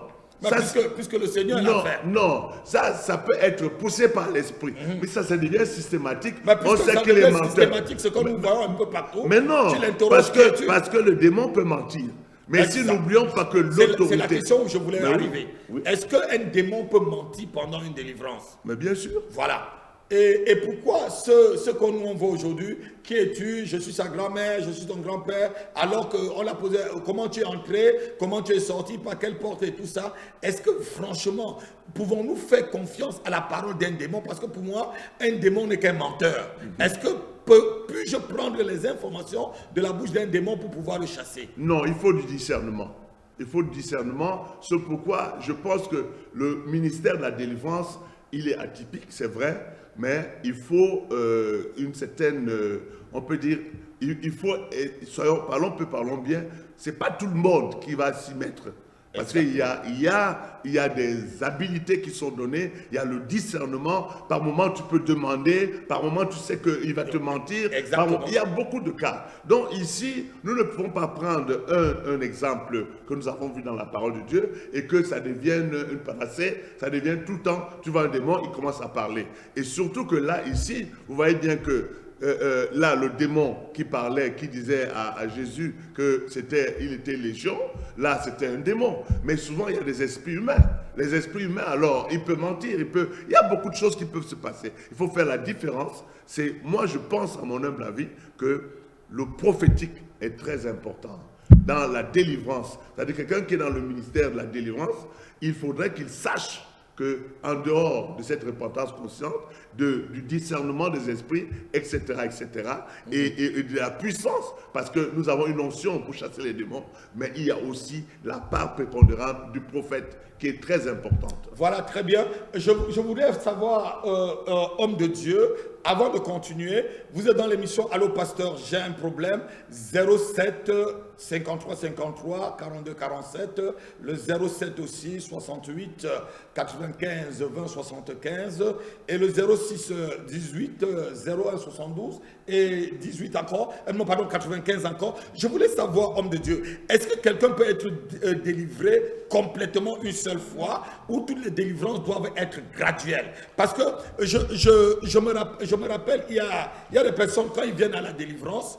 Ça, puisque le Seigneur l'a fait. Non, ça peut être poussé par l'esprit. Mais ça devient systématique. On sait qu'il est menteur. Systématique, c'est comme nous voyons un peu partout. Mais non, parce que le démon peut mentir. Mais si n'oublions pas que l'autorité... C'est la question où je voulais arriver. Oui. Est-ce qu'un démon peut mentir pendant une délivrance? Mais bien sûr. Voilà. Et pourquoi ce qu'on nous envoie aujourd'hui, qui es-tu? Je suis sa grand-mère, je suis ton grand-père, alors qu'on l'a posé, comment tu es entré, comment tu es sorti, par quelle porte et tout ça. Est-ce que franchement, pouvons-nous faire confiance à la parole d'un démon? Parce que pour moi, un démon n'est qu'un menteur. Est-ce que puis-je prendre les informations de la bouche d'un démon pour pouvoir le chasser? Non, il faut du discernement. Il faut du discernement. C'est pourquoi je pense que le ministère de la délivrance, il est atypique, c'est vrai, mais il faut une certaine, on peut dire, il faut, parlons bien, c'est pas tout le monde qui va s'y mettre. Parce qu'il y a des habilités qui sont données, il y a le discernement. Par moment, tu peux demander, par moment, tu sais qu'il va te mentir. Il y a beaucoup de cas. Donc ici, nous ne pouvons pas prendre un exemple que nous avons vu dans la parole de Dieu et que ça devienne une panacée, ça devienne tout le temps, tu vois un démon, il commence à parler. Et surtout que là, ici, vous voyez bien que là, le démon qui parlait, qui disait à Jésus qu'il était légion, là, c'était un démon. Mais souvent, il y a des esprits humains. Les esprits humains, alors, il peut mentir, il y a beaucoup de choses qui peuvent se passer. Il faut faire la différence. Moi, je pense, à mon humble avis, que le prophétique est très important dans la délivrance. C'est-à-dire quelqu'un qui est dans le ministère de la délivrance, il faudrait qu'il sache qu'en dehors de cette repentance consciente, du discernement des esprits, etc., et de la puissance, parce que nous avons une onction pour chasser les démons, mais il y a aussi la part prépondérante du prophète qui est très importante. Voilà, très bien. Je voudrais savoir, homme de Dieu, avant de continuer, vous êtes dans l'émission Allô Pasteur, j'ai un problème, 07 53 53 42 47, le 07 aussi 68 95 20 75 et le 06 18 01 72 et 18 encore, non pardon 95 encore. Je voulais savoir, homme de Dieu, est-ce que quelqu'un peut être délivré complètement une seule fois ou toutes les délivrances doivent être graduelles? Parce que je me rappelle, il y a des personnes, quand ils viennent à la délivrance,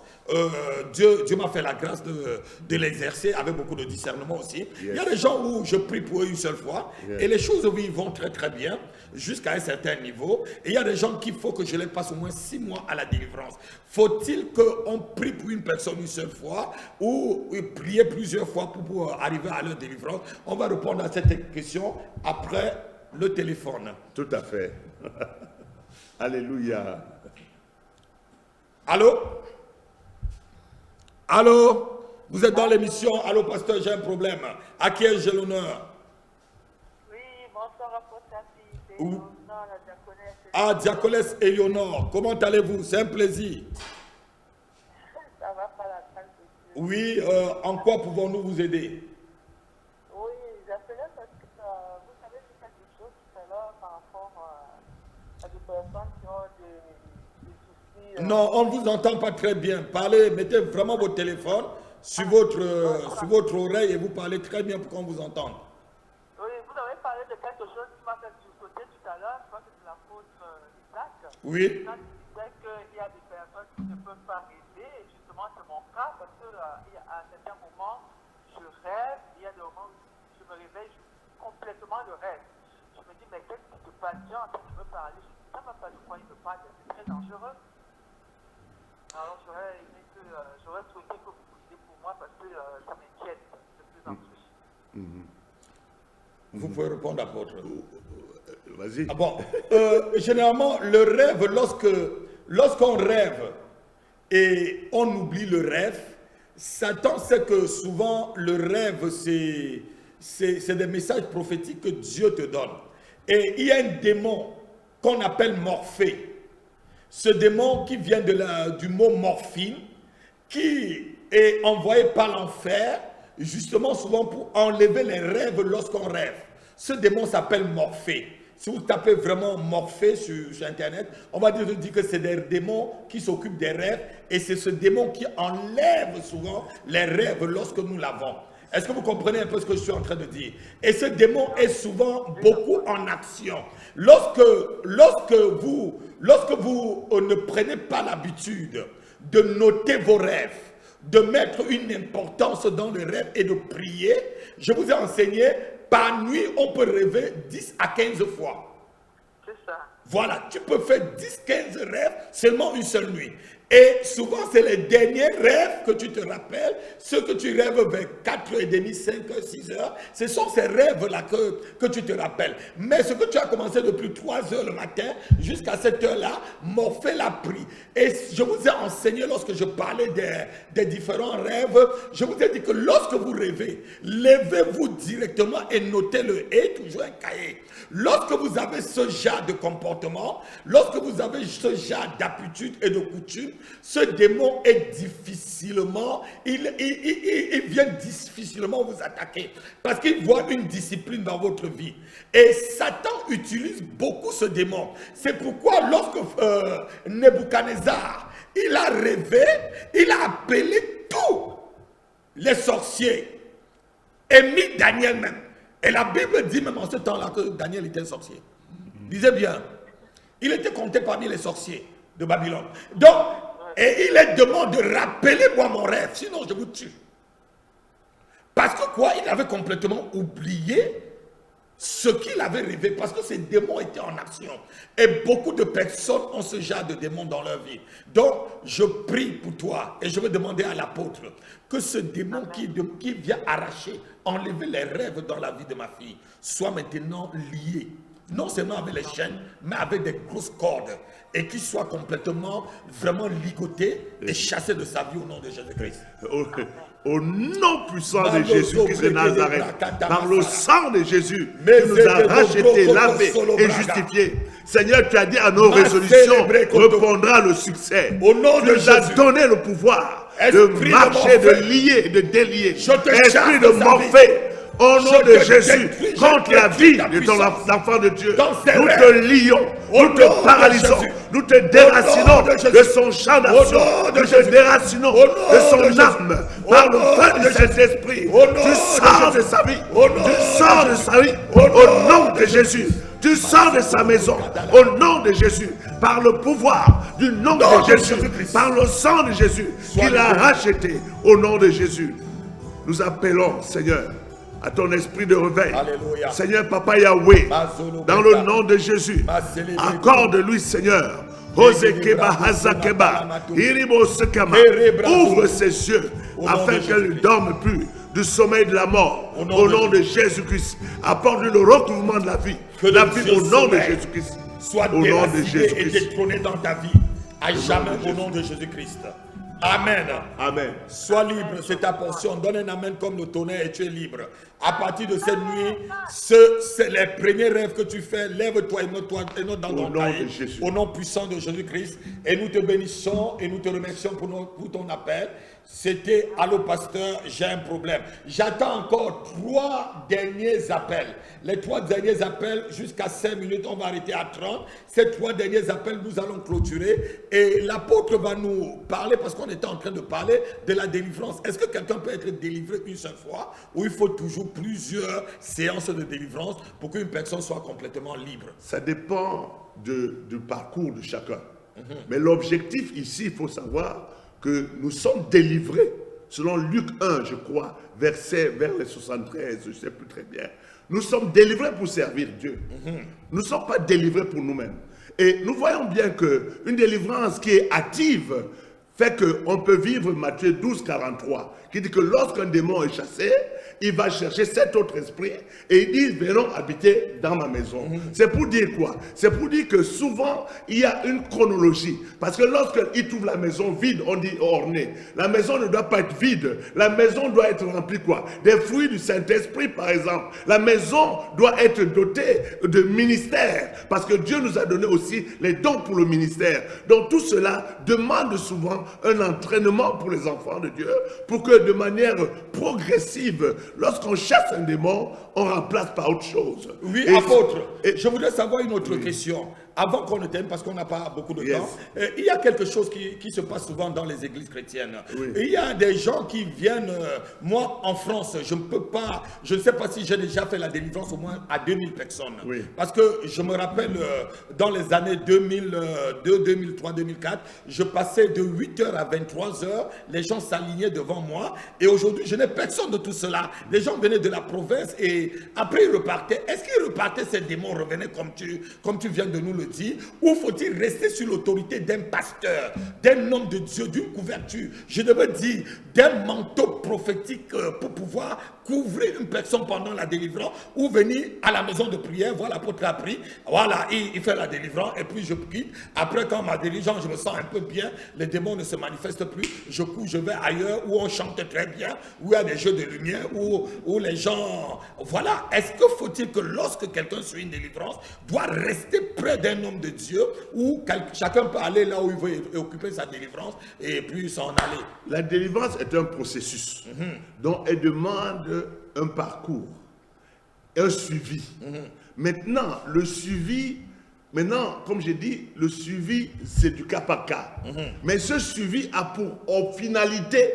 Dieu m'a fait la grâce de l'exercer avec beaucoup de discernement aussi. Yes. Il y a des gens où je prie pour eux une seule fois, yes, et les choses oui, vont très très bien jusqu'à un certain niveau. Et il y a des gens qu'il faut que je les passe au moins 6 mois à la délivrance. Faut-il qu'on prie pour une personne une seule fois ou prier plusieurs fois pour arriver à leur délivrance? On va répondre à cette question après le téléphone. Tout à fait. Alléluia. Allô? Allô? Vous êtes dans l'émission Allô Pasteur, j'ai un problème. À qui ai-je l'honneur? Oui, bonsoir à c'est Léonore, la diaconesse. Ah, diaconesse Éléonore, comment allez-vous? C'est un plaisir. Ça va pas la grâce de Dieu. Oui, en quoi pouvons-nous vous aider? Oui, j'appelais parce que vous savez dit quelque chose tout à l'heure par rapport à des personnes qui ont des soucis. Non, on ne vous entend pas très bien. Parlez, mettez vraiment votre téléphone sur votre oreille et vous parlez très bien pour qu'on vous entende. Oui, vous avez parlé de quelque chose qui m'a fait sauter tout à l'heure, je crois que c'est l'apôtre Isaac. Oui. Quand il disait qu'il y a des personnes qui ne peuvent pas rêver, et justement c'est mon cas, parce qu'à un certain moment, je rêve, il y a des moments où je me réveille, je suis complètement le rêve. Je me dis, mais qu'est-ce qui se passe? Dieu en train de me parler, je ne sais même pas de quoi il me parle, c'est très dangereux. Alors j'aurais souhaité que vous poussiez pour moi parce que ça m'inquiète de plus en plus. Vous pouvez répondre, apôtre. Vas-y. Ah bon, généralement, le rêve, lorsqu'on rêve et on oublie le rêve, Satan sait que souvent le rêve, c'est des messages prophétiques que Dieu te donne. Et il y a un démon qu'on appelle Morphée. Ce démon qui vient du mot morphine, qui est envoyé par l'enfer, justement souvent pour enlever les rêves lorsqu'on rêve. Ce démon s'appelle Morphée. Si vous tapez vraiment Morphée sur Internet, on va dire que c'est des démons qui s'occupent des rêves et c'est ce démon qui enlève souvent les rêves lorsque nous l'avons. Est-ce que vous comprenez un peu ce que je suis en train de dire? Et ce démon est souvent beaucoup en action. Lorsque vous ne prenez pas l'habitude de noter vos rêves, de mettre une importance dans le rêve et de prier. Je vous ai enseigné, par nuit, on peut rêver 10 à 15 fois. C'est ça. Voilà, tu peux faire 10-15 rêves seulement une seule nuit. Et souvent, c'est les derniers rêves que tu te rappelles, ceux que tu rêves vers 4h30, 5h, 6h. Ce sont ces rêves-là que tu te rappelles. Mais ce que tu as commencé depuis 3h le matin jusqu'à cette heure-là, Morphée l'a pris. Et je vous ai enseigné lorsque je parlais des différents rêves, je vous ai dit que lorsque vous rêvez, levez-vous directement et notez-le. Et toujours un cahier. Lorsque vous avez ce genre de comportement, lorsque vous avez ce genre d'habitude et de coutume, ce démon est difficilement, il vient difficilement vous attaquer parce qu'il voit une discipline dans votre vie. Et Satan utilise beaucoup ce démon. C'est pourquoi lorsque Nebuchadnezzar, il a rêvé, il a appelé tous les sorciers et mis Daniel même. Et la Bible dit même en ce temps-là que Daniel était un sorcier. Lisez bien. Il était compté parmi les sorciers de Babylone. Donc, et il est demandé de rappeler-moi mon rêve, sinon je vous tue. Parce que quoi? Il avait complètement oublié ce qu'il avait rêvé, parce que ces démons étaient en action. Et beaucoup de personnes ont ce genre de démons dans leur vie. Donc, je prie pour toi et je vais demander à l'apôtre que ce démon qui vient arracher, enlever les rêves dans la vie de ma fille, soit maintenant lié. Non seulement avec les chaînes, mais avec des grosses cordes. Et qu'il soit complètement, vraiment ligoté et chassé de sa vie au nom de Jésus-Christ. Au nom puissant de Jésus-Christ de Nazareth, par le sang de Jésus, qui nous a rachetés, lavés et justifiés. Seigneur, tu as dit à nos résolutions, répondra le succès. Au nom de Jésus, tu nous as Jésus. donné le pouvoir de marcher, de lier, de délier. Esprit de Morphée, au nom de Jésus, contre la vie de ton enfant de Dieu, nous te lions, nous te paralysons, nous te déracinons de son champ d'action, nous te déracinons de son âme, par le feu du Saint-Esprit. Tu sors de sa vie, tu sors de sa vie, au nom de Jésus. Tu sors de sa maison, au nom de Jésus, par le pouvoir du nom de Jésus, par le sang de Jésus, qu'il a racheté, au nom de Jésus. Nous appelons, Seigneur, à ton esprit de réveil. Alléluia. Seigneur Papa Yahweh, dans le nom de Jésus, accorde-lui, Seigneur, Osekeba Hazakeba, Iribo Sekama, ouvre ses yeux afin qu'elle ne dorme plus du sommeil de la mort, au nom de Jésus-Christ. Apporte-lui le recouvrement de la vie, la vie au nom de Jésus-Christ. Soit déraciné et détrôné dans ta vie, à jamais au nom de Jésus-Christ. Amen. Amen. Sois libre, c'est ta portion. Donne un amen comme le tonnerre et tu es libre. À partir de cette nuit, c'est les premiers rêves que tu fais. Lève-toi et note dans ton cahier. Au nom puissant de Jésus-Christ. Et nous te bénissons et nous te remercions pour ton appel. C'était allô pasteur, j'ai un problème. J'attends encore 3 derniers appels. Les 3 derniers appels, jusqu'à 5 minutes, on va arrêter à 30. Ces 3 derniers appels, nous allons clôturer. Et l'apôtre va nous parler, parce qu'on était en train de parler de la délivrance. Est-ce que quelqu'un peut être délivré une seule fois, ou il faut toujours plusieurs séances de délivrance pour qu'une personne soit complètement libre? Ça dépend du parcours de chacun. Mais l'objectif ici, il faut savoir que nous sommes délivrés, selon Luc 1, je crois, vers les 73, je ne sais plus très bien. Nous sommes délivrés pour servir Dieu. Nous ne sommes pas délivrés pour nous-mêmes. Et nous voyons bien qu'une délivrance qui est active fait qu'on peut vivre Matthieu 12, 43, qui dit que lorsqu'un démon est chassé, il va chercher 7 autres esprits et il dit, venons habiter dans ma maison. C'est pour dire quoi? C'est pour dire que souvent, il y a une chronologie. Parce que lorsqu'il trouve la maison vide, on dit ornée. La maison ne doit pas être vide. La maison doit être remplie quoi? Des fruits du Saint-Esprit, par exemple. La maison doit être dotée de ministères. Parce que Dieu nous a donné aussi les dons pour le ministère. Donc tout cela demande souvent un entraînement pour les enfants de Dieu, pour que de manière progressive, lorsqu'on chasse un démon, on remplace par autre chose. Oui, Et- apôtre, et- je voudrais savoir une autre Oui. question. Avant qu'on ne termine, parce qu'on n'a pas beaucoup de Yes. temps, il y a quelque chose qui se passe souvent dans les églises chrétiennes. Oui. Il y a des gens qui viennent, moi en France, je ne peux pas, je ne sais pas si j'ai déjà fait la délivrance au moins à 2000 personnes. Oui. Parce que je me rappelle, dans les années 2002, 2003, 2004, je passais de 8h à 23h, les gens s'alignaient devant moi, et aujourd'hui, je n'ai personne de tout cela. Les gens venaient de la province, et après ils repartaient. Est-ce qu'ils repartaient, ces démons revenaient comme tu viens de nous le dire, ou faut-il rester sur l'autorité d'un pasteur, d'un homme de Dieu, d'une couverture, je devais dire, d'un manteau prophétique pour pouvoir couvrir une personne pendant la délivrance, ou venir à la maison de prière, voir l'apôtre a pris, voilà, il fait la délivrance, et puis je quitte. Après, quand ma délivrance, je me sens un peu bien, les démons ne se manifestent plus, je cours, je vais ailleurs, où on chante très bien, où il y a des jeux de lumière, où les gens... Voilà, est-ce que faut-il que lorsque quelqu'un suit une délivrance, doit rester près d'un homme de Dieu, où chacun peut aller là où il veut et occuper sa délivrance, et puis s'en aller? La délivrance est un processus dont elle demande un parcours, un suivi. Maintenant, le suivi, comme j'ai dit, le suivi, c'est du cas par cas. Mais ce suivi a pour finalité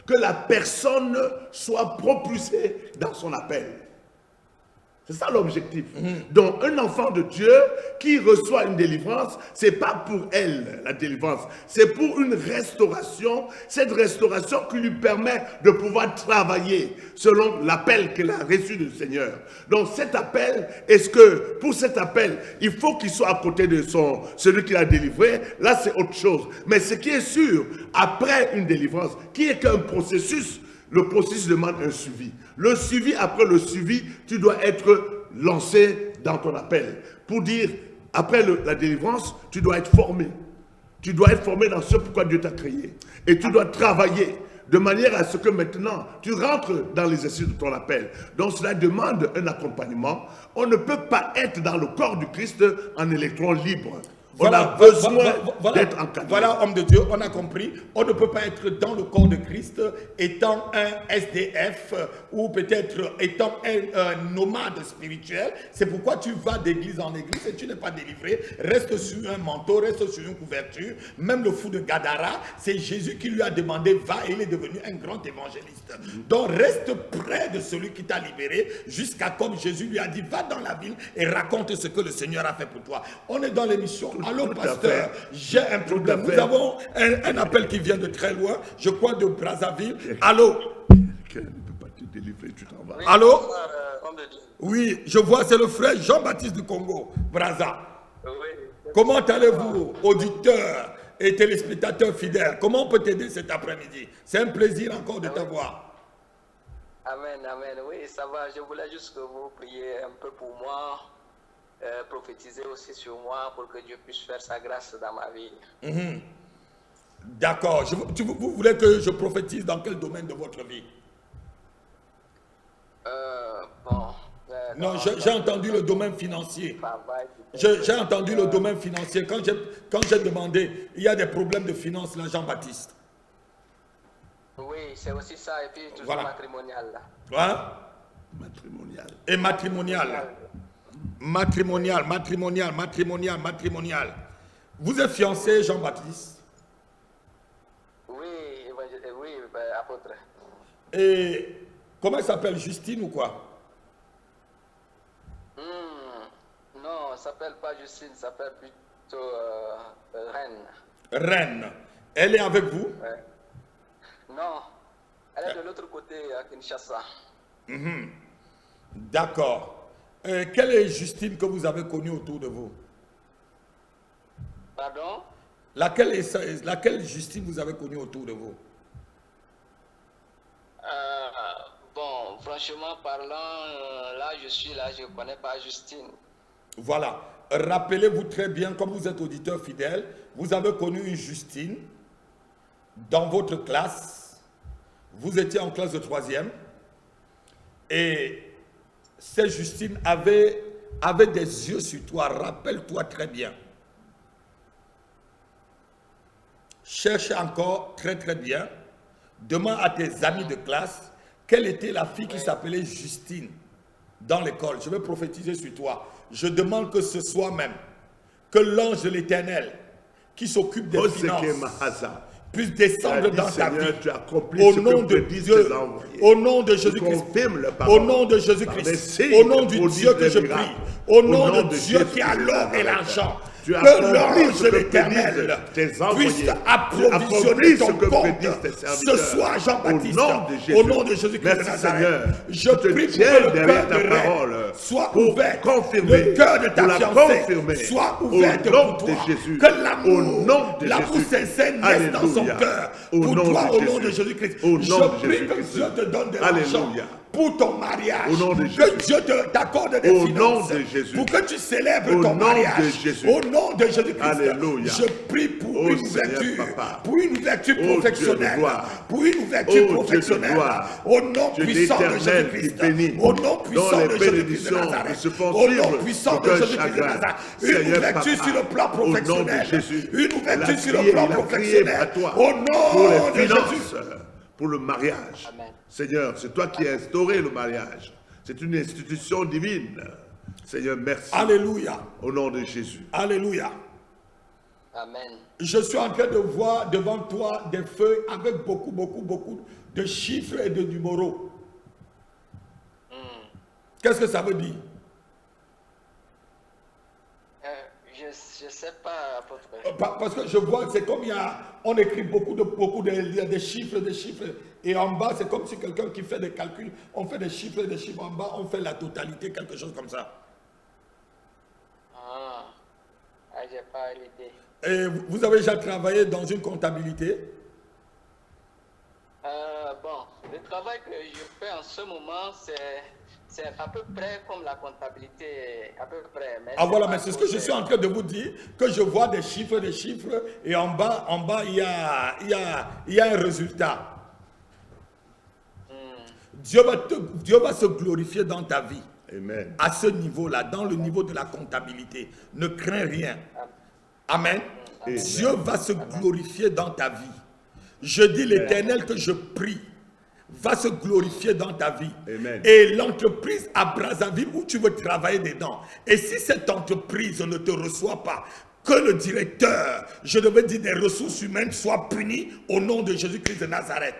que la personne soit propulsée dans son appel. C'est ça l'objectif. Donc, un enfant de Dieu qui reçoit une délivrance, c'est pas pour elle, la délivrance. C'est pour une restauration. Cette restauration qui lui permet de pouvoir travailler selon l'appel qu'elle a reçu du Seigneur. Donc, cet appel, est-ce que, pour cet appel, il faut qu'il soit à côté de celui qui l'a délivré? Là, c'est autre chose. Mais ce qui est sûr, après une délivrance, qui est qu'un processus, le processus demande un suivi. Le suivi, après le suivi, tu dois être lancé dans ton appel. Pour dire, après la délivrance, tu dois être formé. Tu dois être formé dans ce pourquoi Dieu t'a créé. Et tu dois travailler de manière à ce que maintenant, tu rentres dans l'exercice de ton appel. Donc cela demande un accompagnement. On ne peut pas être dans le corps du Christ en électron libre. Voilà, on a besoin d'être encadré. Voilà, homme de Dieu, on a compris. On ne peut pas être dans le corps de Christ étant un SDF ou peut-être étant un nomade spirituel. C'est pourquoi tu vas d'église en église et tu n'es pas délivré. Reste sur un manteau, reste sur une couverture. Même le fou de Gadara, c'est Jésus qui lui a demandé, va, et il est devenu un grand évangéliste. Donc reste près de celui qui t'a libéré jusqu'à comme Jésus lui a dit, va dans la ville et raconte ce que le Seigneur a fait pour toi. On est dans l'émission. Allô, Tout à pasteur, fait. j'ai un problème. Tout à Nous fait. avons un appel qui vient de très loin, je crois de Brazzaville. Allô? Quelqu'un ne peut pas te délivrer, tu t'en vas. Allô? Bonsoir, homme de Dieu. Oui, je vois, c'est le frère Jean-Baptiste du Congo, Brazza. Oui. Comment allez-vous, auditeurs et téléspectateurs fidèles? Comment on peut t'aider cet après-midi? C'est un plaisir encore de t'avoir. Amen, amen. Oui, ça va. Je voulais juste que vous priez un peu pour moi, prophétiser aussi sur moi pour que Dieu puisse faire sa grâce dans ma vie. D'accord. Vous voulez que je prophétise dans quel domaine de votre vie? Non, j'ai entendu le domaine financier. J'ai entendu le domaine financier. Quand j'ai demandé, il y a des problèmes de finances là, Jean-Baptiste. Oui, c'est aussi ça. Et puis toujours Voilà. matrimonial. Là. Hein? Matrimonial. Et matrimonial. Matrimonial. Vous êtes fiancé, Jean-Baptiste? Oui, oui, apôtre. Et comment elle s'appelle, Justine ou quoi? Non, elle s'appelle pas Justine, elle s'appelle plutôt Reine. Reine. Elle est avec vous? Ouais. Non, elle est de l'autre côté à Kinshasa. D'accord. Quelle est Justine que vous avez connue autour de vous? Pardon? Laquelle Justine vous avez connue autour de vous? Bon, franchement parlant, là je suis là, je ne connais pas Justine. Voilà. Rappelez-vous très bien, comme vous êtes auditeur fidèle, vous avez connu une Justine dans votre classe. Vous étiez en classe de 3e. Et cette Justine avait des yeux sur toi. Rappelle-toi très bien. Cherche encore très très bien. Demande à tes amis de classe quelle était la fille qui s'appelait Justine dans l'école. Je vais prophétiser sur toi. Je demande que ce soir même, que l'ange de l'Éternel qui s'occupe des finances puisse descendre dans ta vie. Au nom de Dieu, au nom de Jésus-Christ, au nom de Jésus-Christ, au nom du Dieu que je prie, au nom de Dieu qui a l'or et l'argent, que l'ange de l'Éternel puisse approvisionner ton compte ce soir, Jean-Baptiste, au nom de Jésus-Christ de Nazareth. Je prie pour que le cœur de rêve soit ouvert, le cœur de ta fiancée soit ouvert pour toi, que l'amour sincère naisse dans son cœur pour toi, au nom de Jésus-Christ. Je prie que Dieu te donne de l'argent pour ton mariage, que Dieu t'accorde des finances, pour que tu célèbres ton mariage, au nom de Jésus-Christ. Je prie pour une ouverture professionnelle, pour une ouverture professionnelle, au nom puissant de Jésus-Christ, au nom puissant de Jésus-Christ de Nazareth, au nom puissant de Jésus-Christ de Nazareth, une ouverture sur le plan professionnel, une ouverture sur le plan professionnel, au nom de Jésus. Pour le mariage. Amen. Seigneur, c'est toi qui as instauré le mariage. C'est une institution divine. Seigneur, merci. Alléluia. Au nom de Jésus. Alléluia. Amen. Je suis en train de voir devant toi des feuilles avec beaucoup de chiffres et de numéros. Qu'est-ce que ça veut dire? Je ne sais pas à peu près. Parce que je vois que c'est comme on écrit beaucoup de chiffres, et en bas c'est comme si quelqu'un qui fait des calculs, on fait des chiffres, en bas on fait la totalité, quelque chose comme ça. J'ai pas l'idée. Et vous avez déjà travaillé dans une comptabilité? Bon, le travail que je fais en ce moment, c'est à peu près comme la comptabilité, à peu près. Mais voilà, mais c'est ce que je suis en train de vous dire, que je vois des chiffres, et en bas, il y a un résultat. Dieu va se glorifier dans ta vie. Amen. À ce niveau-là, dans le niveau de la comptabilité. Ne crains rien. Amen. Amen. Dieu va se glorifier dans ta vie. Je dis l'Éternel que je prie va se glorifier dans ta vie. Amen. Et l'entreprise à Brazzaville où tu veux travailler dedans. Et si cette entreprise ne te reçoit pas, que le directeur, je devais dire des ressources humaines, soit puni au nom de Jésus-Christ de Nazareth.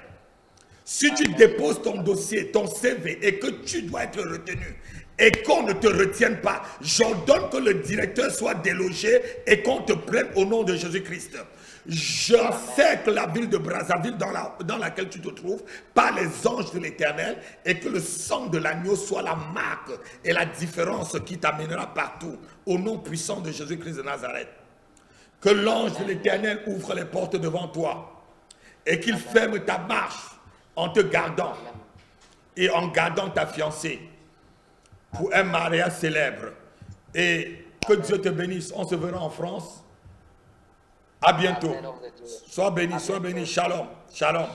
Si tu déposes ton dossier, ton CV, et que tu dois être retenu, et qu'on ne te retienne pas, j'ordonne que le directeur soit délogé et qu'on te prenne au nom de Jésus-Christ. J'encercle la ville de Brazzaville dans laquelle tu te trouves par les anges de l'Éternel, et que le sang de l'agneau soit la marque et la différence qui t'amènera partout au nom puissant de Jésus-Christ de Nazareth. Que l'ange de l'Éternel ouvre les portes devant toi et qu'il ferme ta marche en te gardant et en gardant ta fiancée pour un mariage célèbre. Et que Dieu te bénisse. On se verra en France. À bientôt. Sois béni. Shalom. Shalom.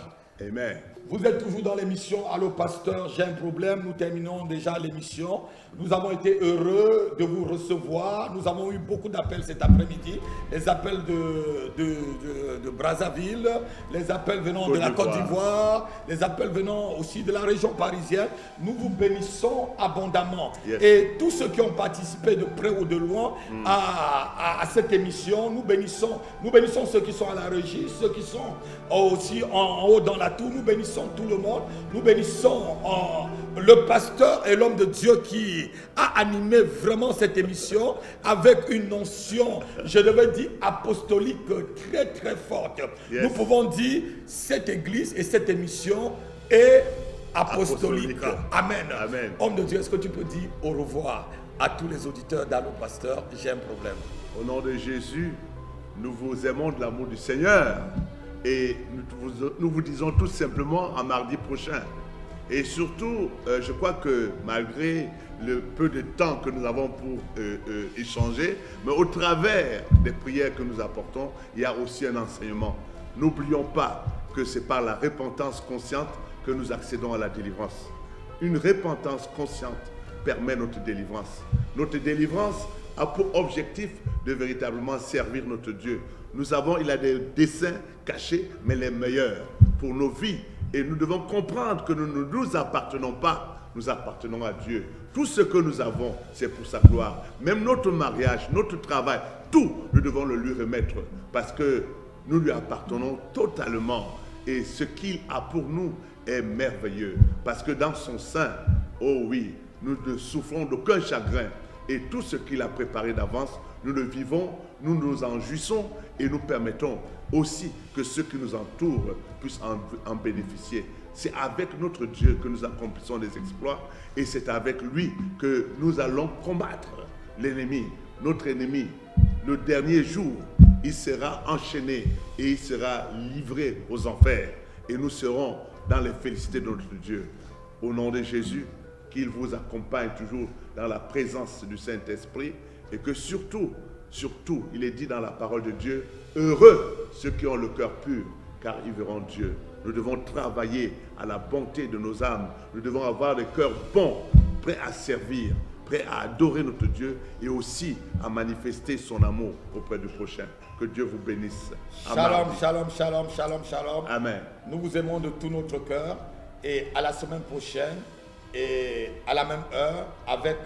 Amen. Vous êtes toujours dans l'émission Allô Pasteur, j'ai un problème. Nous terminons déjà l'émission. Nous avons été heureux de vous recevoir. Nous avons eu beaucoup d'appels cet après-midi. Les appels de Brazzaville, les appels venant de la Côte d'Ivoire, les appels venant aussi de la région parisienne. Nous vous bénissons abondamment. Yes. Et tous ceux qui ont participé de près ou de loin à cette émission, nous bénissons ceux qui sont à la régie, ceux qui sont aussi en haut dans la tour. Nous bénissons tout le monde. Nous bénissons le pasteur et l'homme de Dieu qui a animé vraiment cette émission avec une notion, je devais dire, apostolique très très forte. Yes. Nous pouvons dire cette église et cette émission est apostolique. Amen. Amen. Homme de Dieu, est-ce que tu peux dire au revoir à tous les auditeurs d'Allô Pasteur? J'ai un problème. Au nom de Jésus, nous vous aimons de l'amour du Seigneur. Et nous vous disons tout simplement à mardi prochain. Et surtout, je crois que malgré le peu de temps que nous avons pour échanger, mais au travers des prières que nous apportons, il y a aussi un enseignement. N'oublions pas que c'est par la repentance consciente que nous accédons à la délivrance. Une repentance consciente permet notre délivrance. Notre délivrance a pour objectif de véritablement servir notre Dieu. Il a des desseins cachés, mais les meilleurs pour nos vies. Et nous devons comprendre que nous ne nous appartenons pas, nous appartenons à Dieu. tout ce que nous avons, c'est pour sa gloire. Même notre mariage, notre travail, tout, nous devons le lui remettre parce que nous lui appartenons totalement. Et ce qu'il a pour nous est merveilleux. Parce que dans son sein, oh oui, nous ne souffrons d'aucun chagrin. Et tout ce qu'il a préparé d'avance, nous le vivons, nous nous en jouissons et nous permettons aussi que ceux qui nous entourent puissent en bénéficier. C'est avec notre Dieu que nous accomplissons des exploits et c'est avec lui que nous allons combattre l'ennemi, notre ennemi. Le dernier jour, il sera enchaîné et il sera livré aux enfers. Et nous serons dans les félicités de notre Dieu. Au nom de Jésus, qu'il vous accompagne toujours dans la présence du Saint-Esprit et que surtout, il est dit dans la parole de Dieu, heureux ceux qui ont le cœur pur, car ils verront Dieu. Nous devons travailler à la bonté de nos âmes. Nous devons avoir des cœurs bons, prêts à servir, prêts à adorer notre Dieu et aussi à manifester son amour auprès du prochain. Que Dieu vous bénisse. Shalom, shalom, shalom, shalom, shalom. Amen. Nous vous aimons de tout notre cœur et à la semaine prochaine et à la même heure avec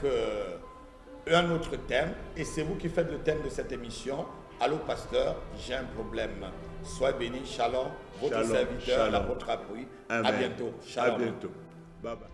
un autre thème. Et c'est vous qui faites le thème de cette émission. Allô pasteur, j'ai un problème. Soyez bénis, shalom, votre Shalom, serviteur, shalom. l'apôtre appui. Amen. À bientôt. Shalom. À bientôt. Bye bye.